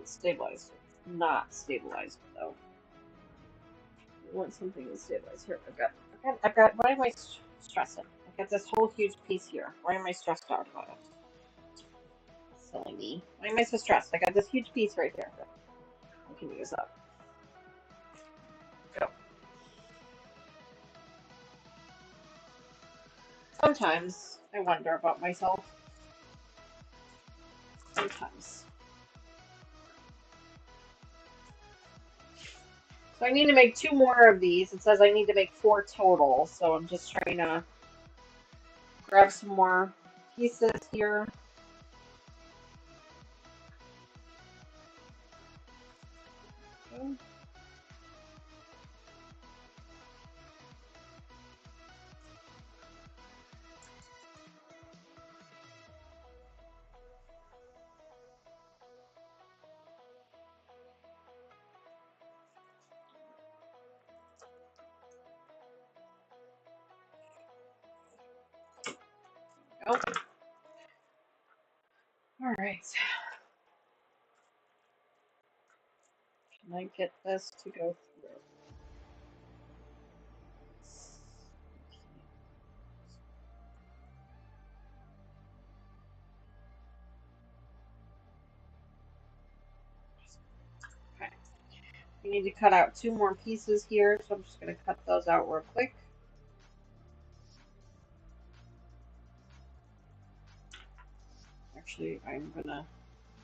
is stabilized. It's not stabilized though. I want something to stabilize. Here, I've got. Why am I stressing? I've got this whole huge piece here. Why am I stressed out about it? Silly me. Why am I so stressed? I got this huge piece right here that I can use up. Go. Sometimes I wonder about myself. Sometimes. So I need to make 2 more of these. It says I need to make 4 total, so I'm just trying to grab some more pieces here. Okay. right. Can I get this to go through? Okay. We need to cut out 2 more pieces here, so I'm just going to cut those out real quick. Actually, I'm going to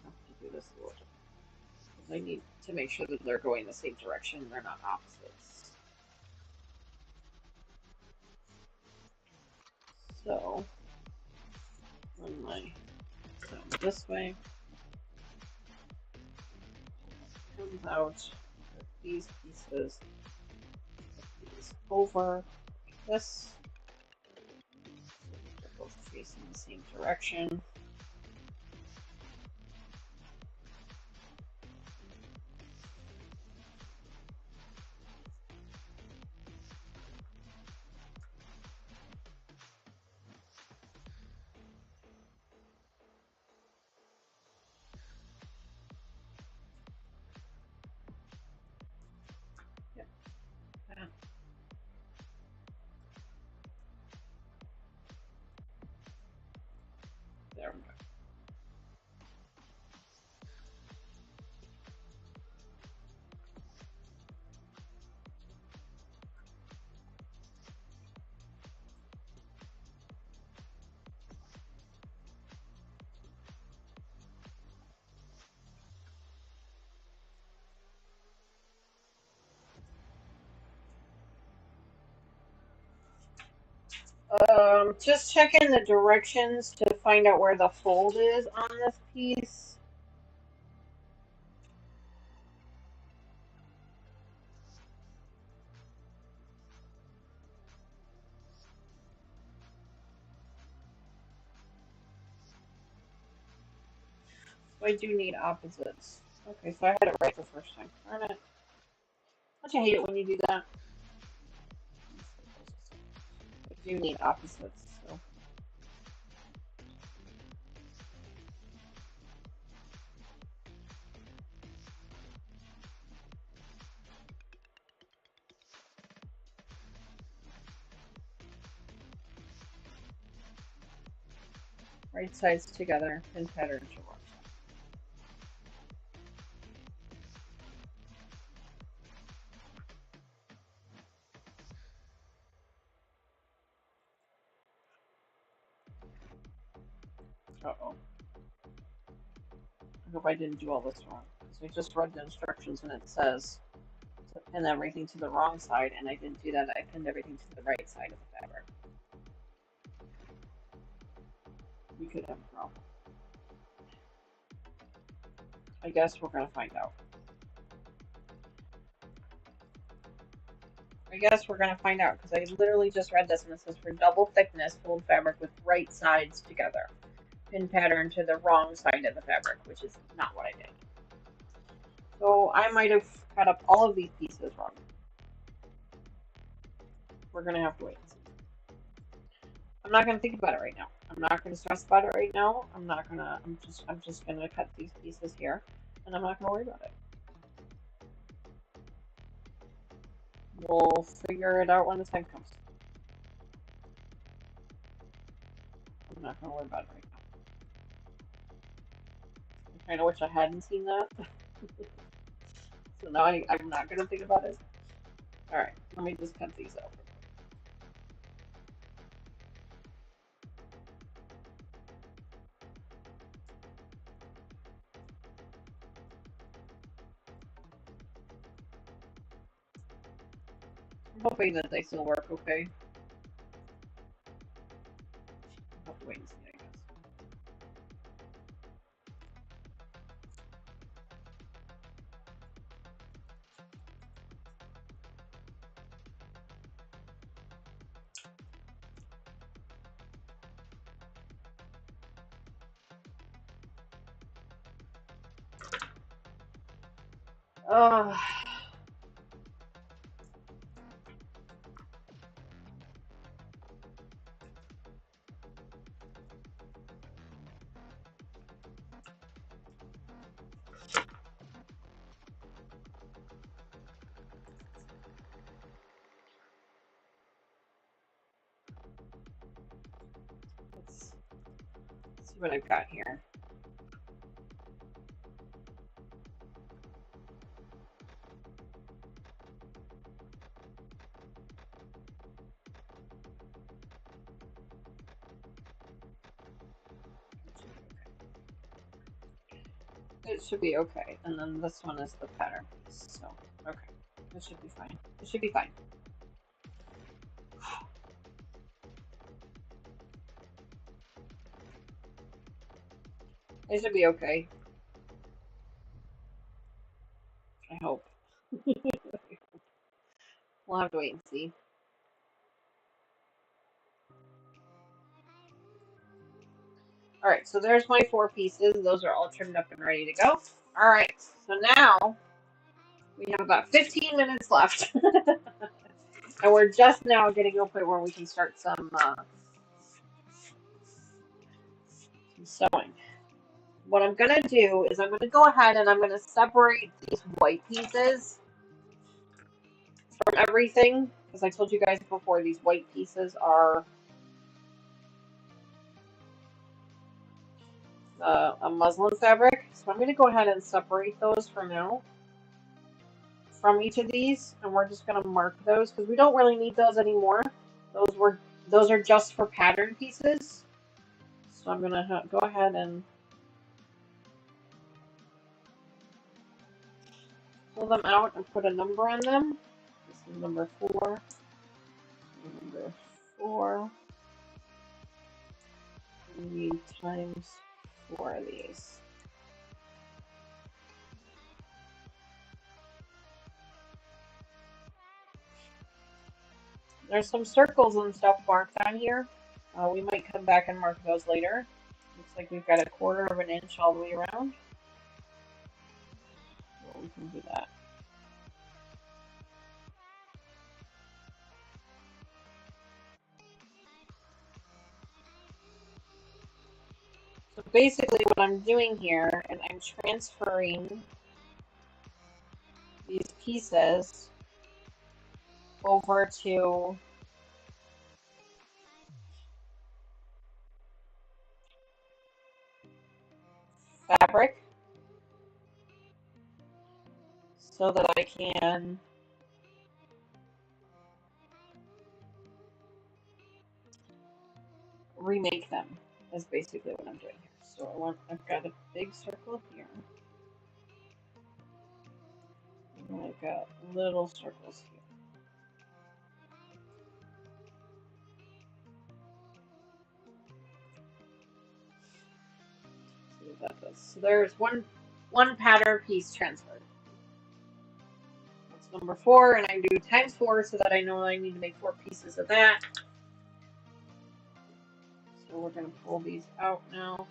have to do this a little different. I need to make sure that they're going the same direction, they're not opposites. So, run my thumb this way. Comes out with these pieces, these over like this. They're both facing the same direction. Yep. There we go. Just checking the directions to find out where the fold is on this piece. So I do need opposites. Okay, so I had it right the first time. Darn it. Don't you hate it when you do that? I do need opposites, so. Right sides together, pin pattern to wrong side. Uh-oh. I hope I didn't do all this wrong. Because I just read the instructions and it says to pin everything to the wrong side, and I didn't do that. I pinned everything to the right side of the fabric. We could have a problem. I guess we're going to find out. I guess we're going to find out, because I literally just read this and it says for double thickness, fold fabric with right sides together. Pin pattern to the wrong side of the fabric, which is not what I did. So I might have cut up all of these pieces wrong. We're going to have to wait and see. I'm not going to think about it right now. I'm not going to stress about it right now. I'm just going to cut these pieces here, and I'm not going to worry about it. We'll figure it out when the time comes. I'm not going to worry about it right now. I kind of wish I hadn't seen that. So now I'm not going to think about it. Alright, let me just cut these out. I'm hoping that they still work okay. I'll have to wait and see, I guess. Uh, see what I've got here. It should be okay. And then this one is the pattern piece. So, okay. It should be fine. It should be fine. It should be okay. I hope. We'll have to wait and see. Alright, so there's my 4 pieces. Those are all trimmed up and ready to go. Alright, so now we have about 15 minutes left. And we're just now getting to a point where we can start some sewing. What I'm going to do is I'm going to go ahead and I'm going to separate these white pieces from everything. Because I told you guys before, these white pieces are a muslin fabric. So I'm going to go ahead and separate those for now from each of these. And we're just going to mark those because we don't really need those anymore. Those are just for pattern pieces. So I'm going to go ahead and pull them out and put a number on them. This is number 4. Number 4. We need times 4 of these. There's some circles and stuff marked on here. We might come back and mark those later. Looks like we've got 1/4 of an inch all the way around. Well, we can do that. So basically what I'm doing here is I'm transferring these pieces over to fabric so that I can remake them, is basically what I'm doing here. So I've got a big circle here. And I've got little circles here. See what that does. So there's one pattern piece transferred. That's number 4, and I do times 4 so that I know I need to make 4 pieces of that. So we're going to pull these out now.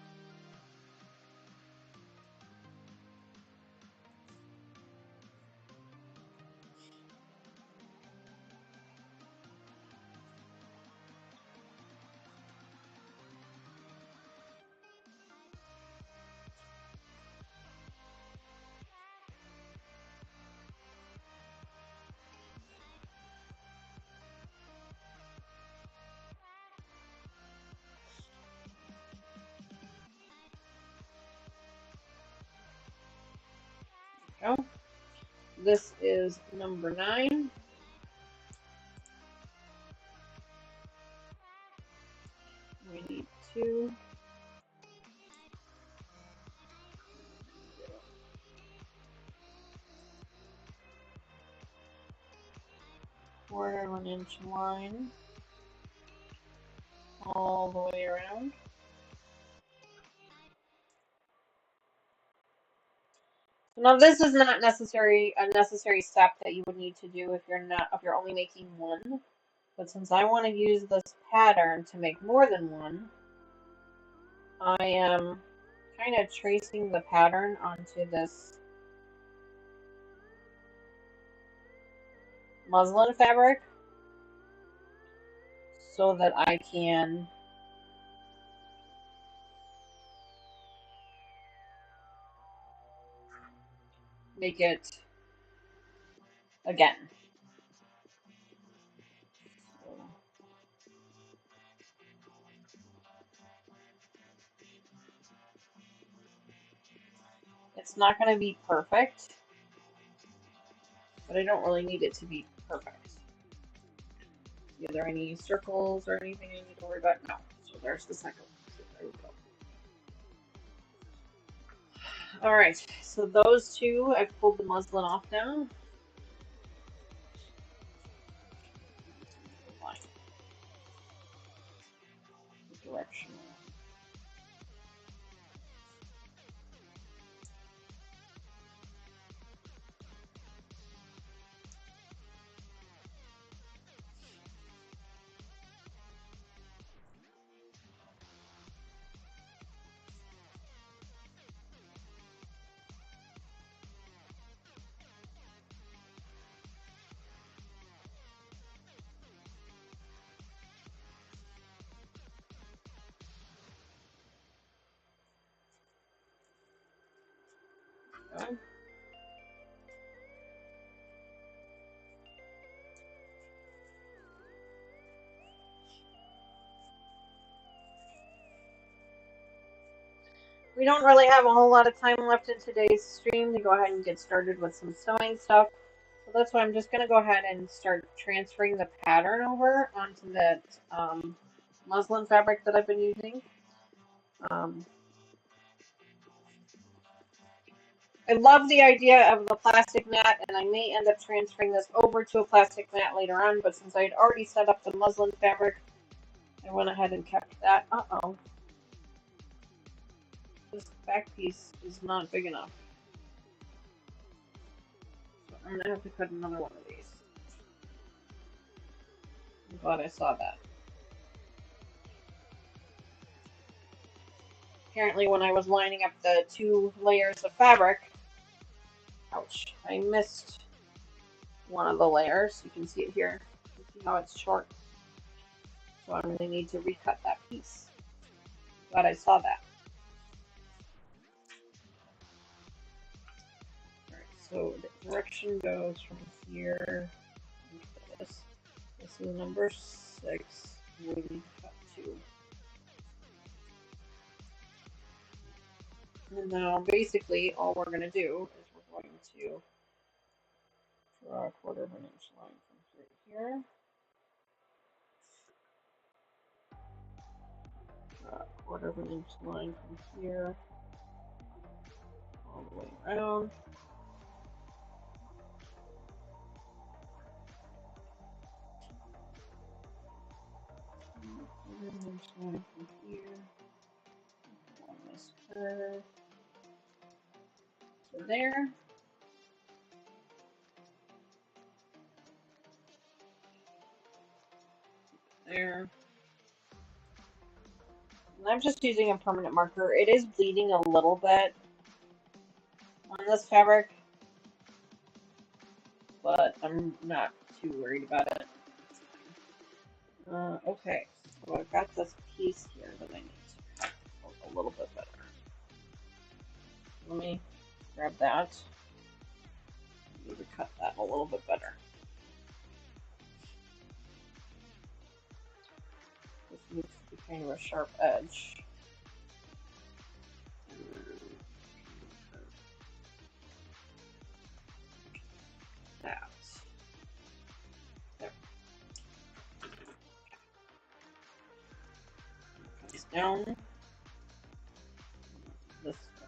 Go. This is number 9. We need 2. Quarter of an inch line all the way around. Now this is not a necessary step that you would need to do if you're only making one. But since I want to use this pattern to make more than one, I am kind of tracing the pattern onto this muslin fabric so that I can make it again. It's not going to be perfect, but I don't really need it to be perfect. Are there any circles or anything I need to worry about? No. So there's the second one. So there we go. Alright, so those two, I've pulled the muslin off now. Direction. Okay. We don't really have a whole lot of time left in today's stream to go ahead and get started with some sewing stuff. So that's why I'm just going to go ahead and start transferring the pattern over onto that muslin fabric that I've been using. I love the idea of the plastic mat, and I may end up transferring this over to a plastic mat later on, but since I had already set up the muslin fabric, I went ahead and kept that. Uh-oh. This back piece is not big enough. So I'm going to have to cut another one of these. I'm glad I saw that. Apparently when I was lining up the two layers of fabric, ouch, I missed one of the layers. You can see it here. You see how it's short. So I'm going to need to recut that piece. Glad I saw that. Alright, so the direction goes from here to this. This is number 6. We need to cut 2. And now basically all we're going to do is we're going to draw a 1/4 of an inch line from here to here. Draw a 1/4 of an inch line from here all the way around. An inch line from here along this curve to there. There. And I'm just using a permanent marker. It is bleeding a little bit on this fabric, but I'm not too worried about it. Okay, so I've got this piece here that I need to cut a little bit better. Let me grab that. I need to cut that a little bit better. This needs to be kind of a sharp edge. That. There. Comes down. This way.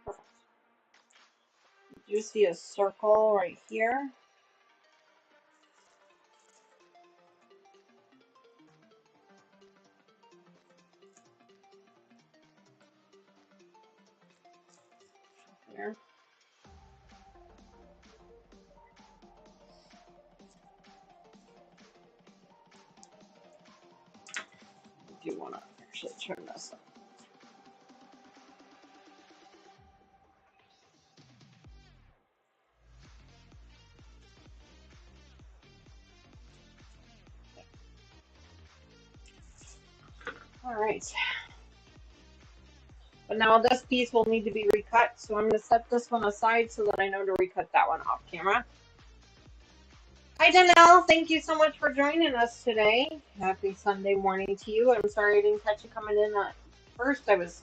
Perfect. You see a circle right here. There. I do want to actually turn this up. All right. But now this piece will need to be recut, so I'm going to set this one aside so that I know to recut that one off camera. Hi, Danelle. Thank you so much for joining us today. Happy Sunday morning to you. I'm sorry I didn't catch you coming in first. I was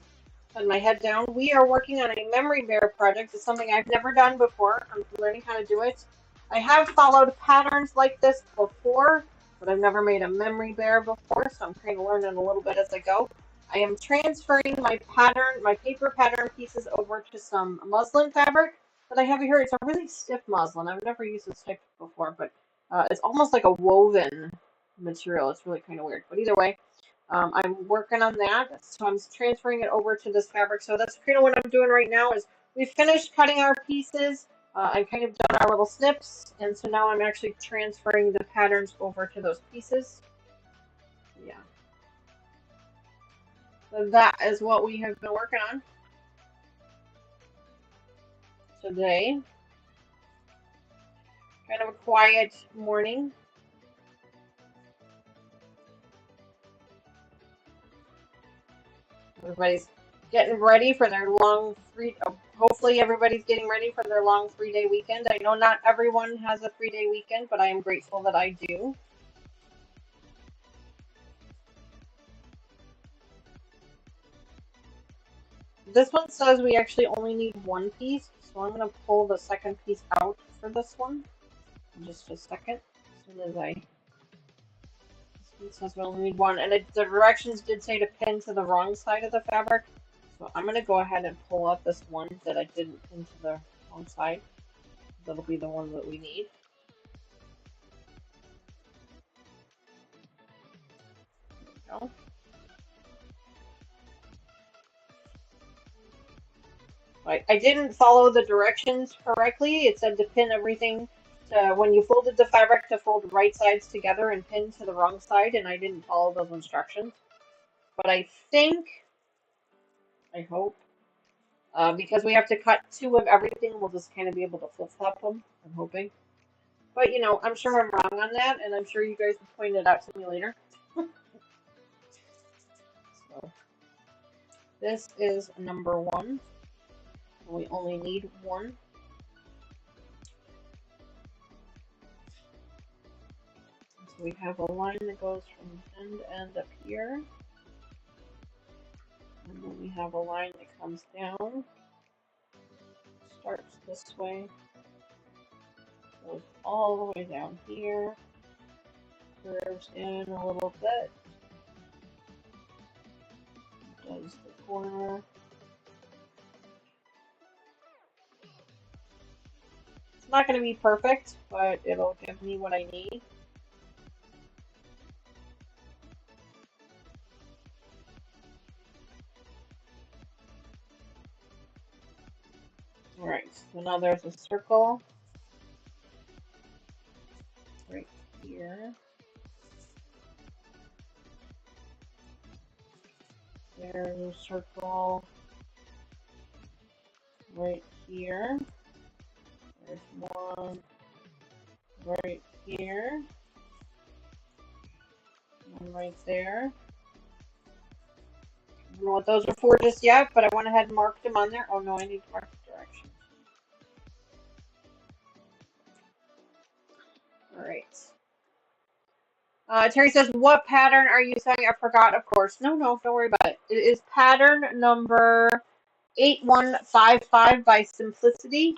putting my head down. We are working on a memory bear project. It's something I've never done before. I'm learning how to do it. I have followed patterns like this before, but I've never made a memory bear before, so I'm kind of learning a little bit as I go. I am transferring my paper pattern pieces over to some muslin fabric that I have here. It's a really stiff muslin. I've never used this type before, but it's almost like a woven material. It's really kind of weird. But either way, I'm working on that. So I'm transferring it over to this fabric. So that's kind of what I'm doing right now is we finished cutting our pieces. I've kind of done our little snips. And so now I'm actually transferring the patterns over to those pieces. Yeah. So that is what we have been working on today. Kind of a quiet morning. Everybody's getting ready for their long hopefully everybody's getting ready for their long 3-day weekend. I know not everyone has a 3-day weekend, but I am grateful that I do. This one says we actually only need one piece, so I'm going to pull the second piece out for this one in just a second. As soon as this one says we only need one, and the directions did say to pin to the wrong side of the fabric, so I'm going to go ahead and pull out this one that I didn't pin to the wrong side. That'll be the one that we need. There we go. I didn't follow the directions correctly. It said to pin everything to, when you folded the fabric, to fold right sides together and pin to the wrong side, and I didn't follow those instructions. But I think, I hope, because we have to cut two of everything, we'll just kind of be able to flip-flop them, I'm hoping. But, you know, I'm sure I'm wrong on that, and I'm sure you guys will point it out to me later. So, this is number one. We only need one. So we have a line that goes from end to end up here. And then we have a line that comes down, starts this way, goes all the way down here, curves in a little bit, does the corner. It's not going to be perfect, but it'll give me what I need. Alright, so now there's a circle right here. There's a circle right here. There's one right here. One right there. I don't know what those are for just yet, but I went ahead and marked them on there. Oh no, I need to mark the direction. Alright. Terry says, what pattern are you saying? I forgot, of course. No, don't worry about it. It is pattern number 8155 by Simplicity.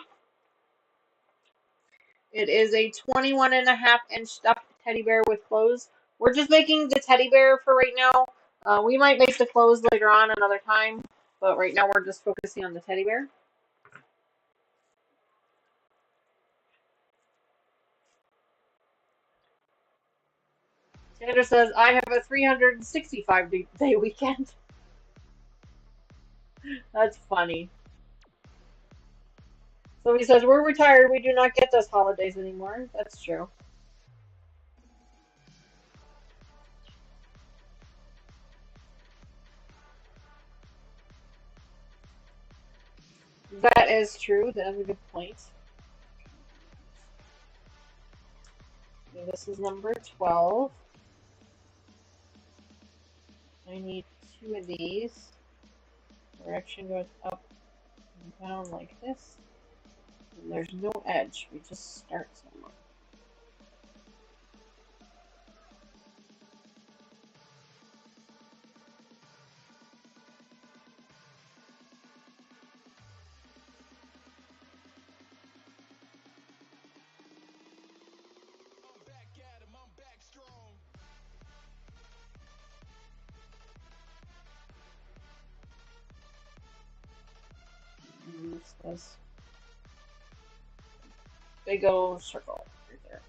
It is a 21.5-inch stuffed teddy bear with clothes. We're just making the teddy bear for right now. We might make the clothes later on another time, but right now we're just focusing on the teddy bear. Sandra says, I have a 365-day weekend. That's funny. Somebody says, we're retired. We do not get those holidays anymore. That's true. That is true. That's a good point. So this is number 12. I need two of these. Direction goes up and down like this. And there's no edge. We just start somewhere. It's this big old circle right there.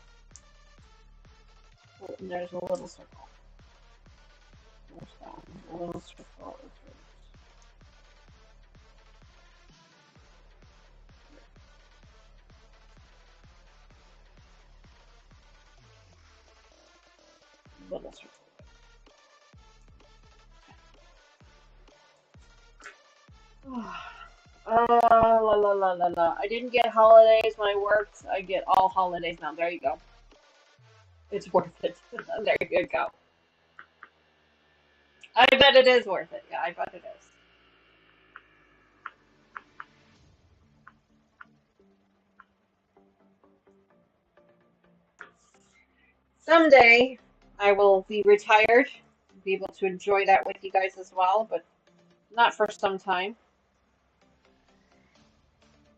Oh, and there's a little circle. There's that one. A little circle. Little circle. La la la la la. I didn't get holidays when I worked. I get all holidays now. There you go. It's worth it. There you go. I bet it is worth it. Yeah, I bet it is. Someday I will be retired, be able to enjoy that with you guys as well, but not for some time.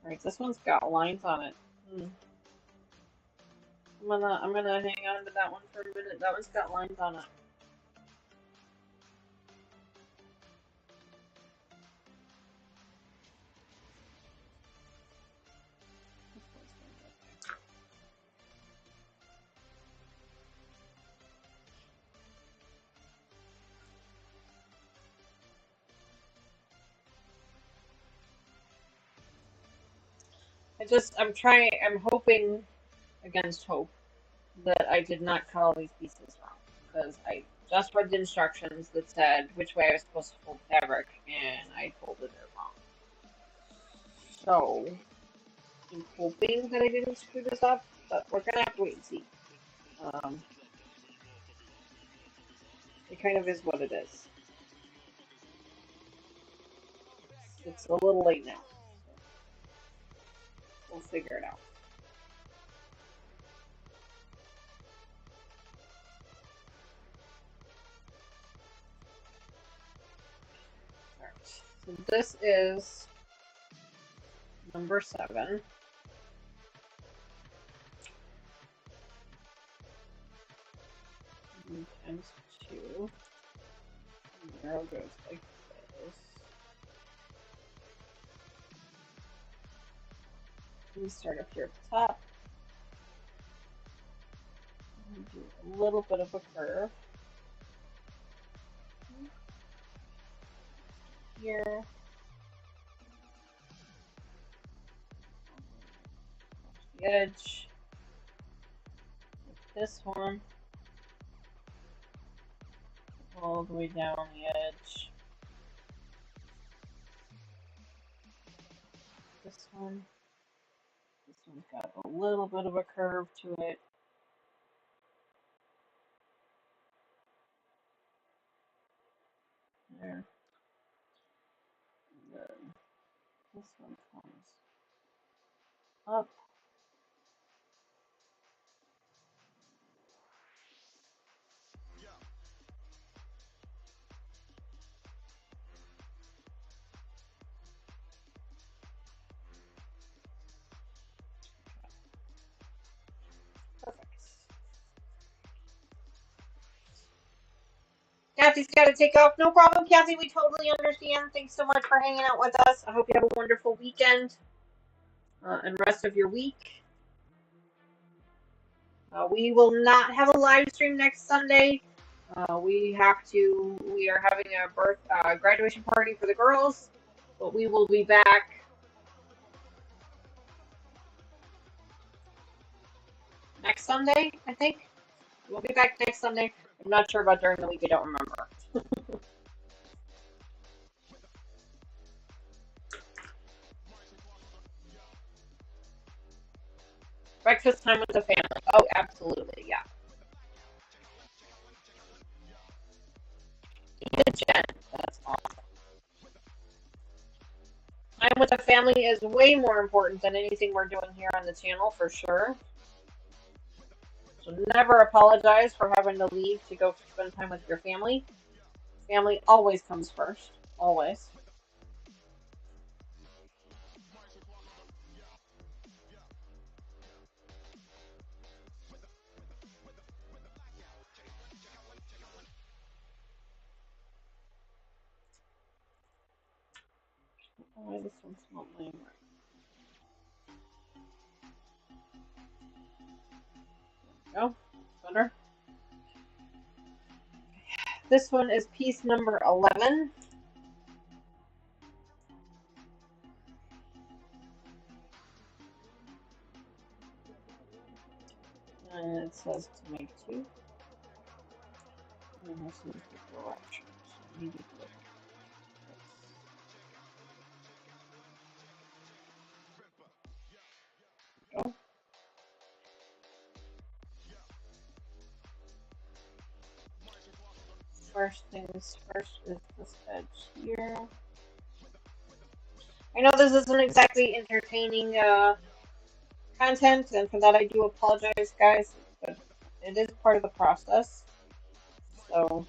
Alright, this one's got lines on it. I'm gonna hang on to that one for a minute. That one's got lines on it. I'm hoping against hope that I did not cut all these pieces wrong. Because I just read the instructions that said which way I was supposed to fold fabric, and I folded it wrong. So, I'm hoping that I didn't screw this up, but we're gonna have to wait and see. It kind of is what it is. It's a little late now. We'll figure it out. Alright, so this is number 7. Times 2. And the arrow goes like this. We start up here at the top. And do a little bit of a curve. Here. The edge. This one. All the way down the edge. This one. This one's got a little bit of a curve to it. There. And then this one comes up. Perfect. Kathy's got to take off. No problem, Kathy. We totally understand. Thanks so much for hanging out with us. I hope you have a wonderful weekend and rest of your week. We will not have a live stream next Sunday. We are having a graduation party for the girls, but we will be back next Sunday, I think. We'll be back next Sunday. I'm not sure about during the week. I don't remember. Breakfast time with the family. Oh, absolutely, yeah. Good, Jen. That's awesome. Time with the family is way more important than anything we're doing here on the channel, for sure. So never apologize for having to leave to go spend time with your family. Family always comes first. Always. Why this one's not laying right? Go. Better. This one is piece number 11. And it says to make 2. And this is the directions. So need to go. Go. First things first is this edge here. I know this isn't exactly entertaining content, and for that I do apologize, guys, but it is part of the process. So,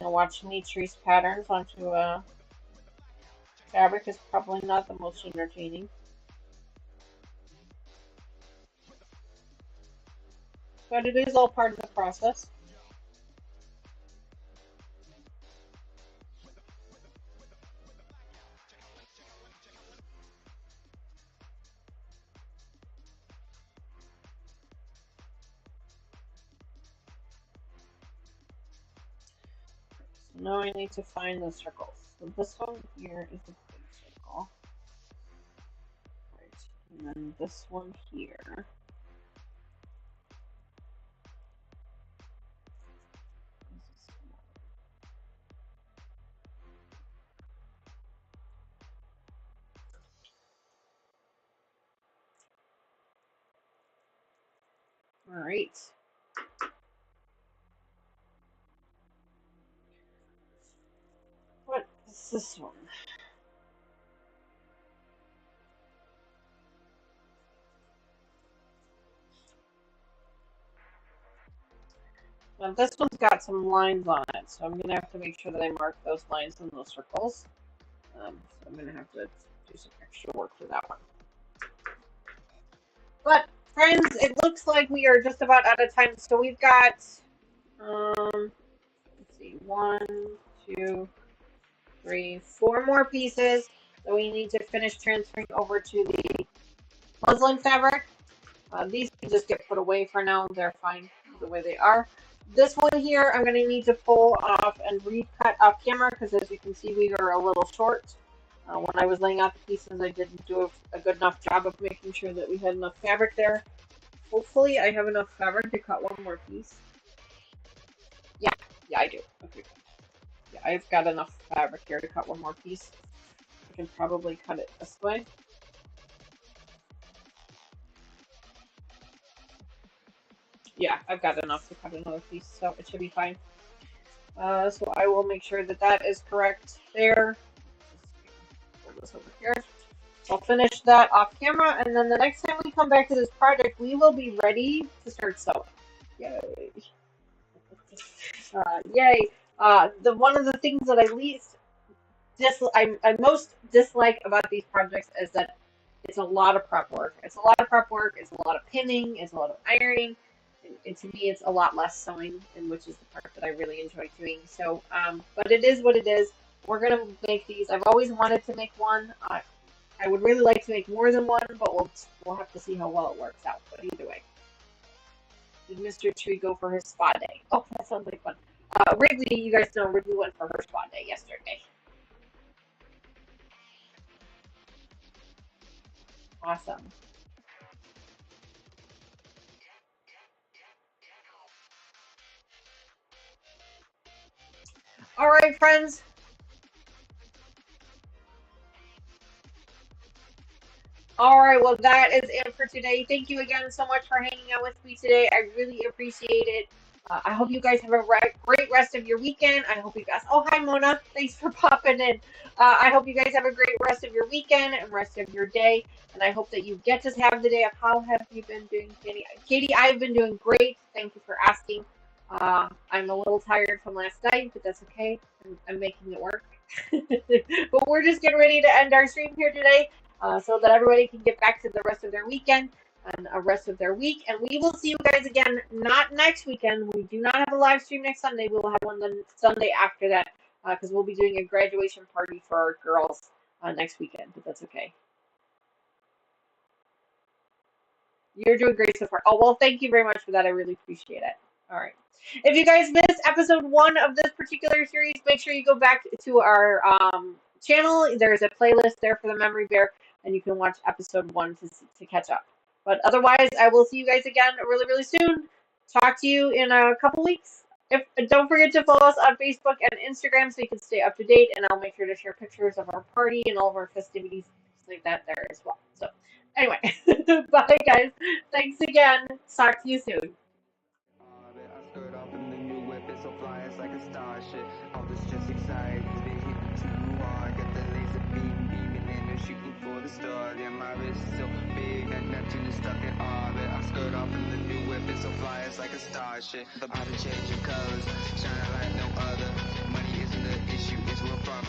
watching me trace patterns onto a fabric is probably not the most entertaining. But it is all part of the process. So now I need to find the circles. So this one here is a big circle. Right. And then this one here. All right. What is this one? Now this one's got some lines on it, so I'm going to have to make sure that I mark those lines in those circles. So I'm going to have to do some extra work for that one. But, friends, it looks like we are just about out of time, so we've got, let's see, 1, 2, 3, 4 more pieces that we need to finish transferring over to the muslin fabric. These can just get put away for now. They're fine the way they are. This one here, I'm going to need to pull off and recut off camera because, as you can see, we are a little short. When I was laying out the pieces, I didn't do a good enough job of making sure that we had enough fabric there. Hopefully, I have enough fabric to cut one more piece. Yeah, I do. Okay. Yeah, I've got enough fabric here to cut one more piece. I can probably cut it this way. Yeah, I've got enough to cut another piece, so it should be fine. So I will make sure that that is correct there. Pull this over here. I'll finish that off camera, and then the next time we come back to this project, we will be ready to start sewing. Yay! Yay! One of the things that I most dislike about these projects is that it's a lot of prep work. It's a lot of prep work. It's a lot of pinning. It's a lot of ironing. And to me, it's a lot less sewing, and which is the part that I really enjoy doing. So, but it is what it is. We're gonna make these. I've always wanted to make one. I would really like to make more than one, but we'll have to see how well it works out. But either way, did Mr. Tree go for his spa day? Oh, that sounds like fun. Wrigley, you guys know Wrigley went for her spa day yesterday. Awesome. All right, friends. All right, well, that is it for today. Thank you again so much for hanging out with me today. I really appreciate it. I hope you guys have a great rest of your weekend. I hope you guys. Oh, hi, Mona. Thanks for popping in. I hope you guys have a great rest of your weekend and rest of your day. And I hope that you get to have the day of how have you been doing, Katie? Katie, I've been doing great. Thank you for asking. I'm a little tired from last night, but that's okay. I'm making it work. But we're just getting ready to end our stream here today. So that everybody can get back to the rest of their weekend and a rest of their week. And we will see you guys again, not next weekend. We do not have a live stream next Sunday. We will have one the Sunday after that because we'll be doing a graduation party for our girls next weekend, but that's okay. You're doing great so far. Oh, well, thank you very much for that. I really appreciate it. All right. If you guys missed episode 1 of this particular series, make sure you go back to our channel. There's a playlist there for the Memory Bear, and you can watch episode 1 to catch up. But otherwise, I will see you guys again really, really soon. Talk to you in a couple weeks. Don't forget to follow us on Facebook and Instagram so you can stay up to date, and I'll make sure to share pictures of our party and all of our festivities, things like that there as well. So, anyway, bye guys. Thanks again. Talk to you soon. I skirt off in the new whip, it's so fly, it's like a starship. All this just exciting, they hit me too hard. Got the laser beam beaming and they're shooting for the stars. Yeah, my wrist is so big that Neptune is stuck in orbit. I skirt off in the new whip, it's so fly, it's like a starship. The body changing colors, shining like no other. Money isn't the issue, it's real far.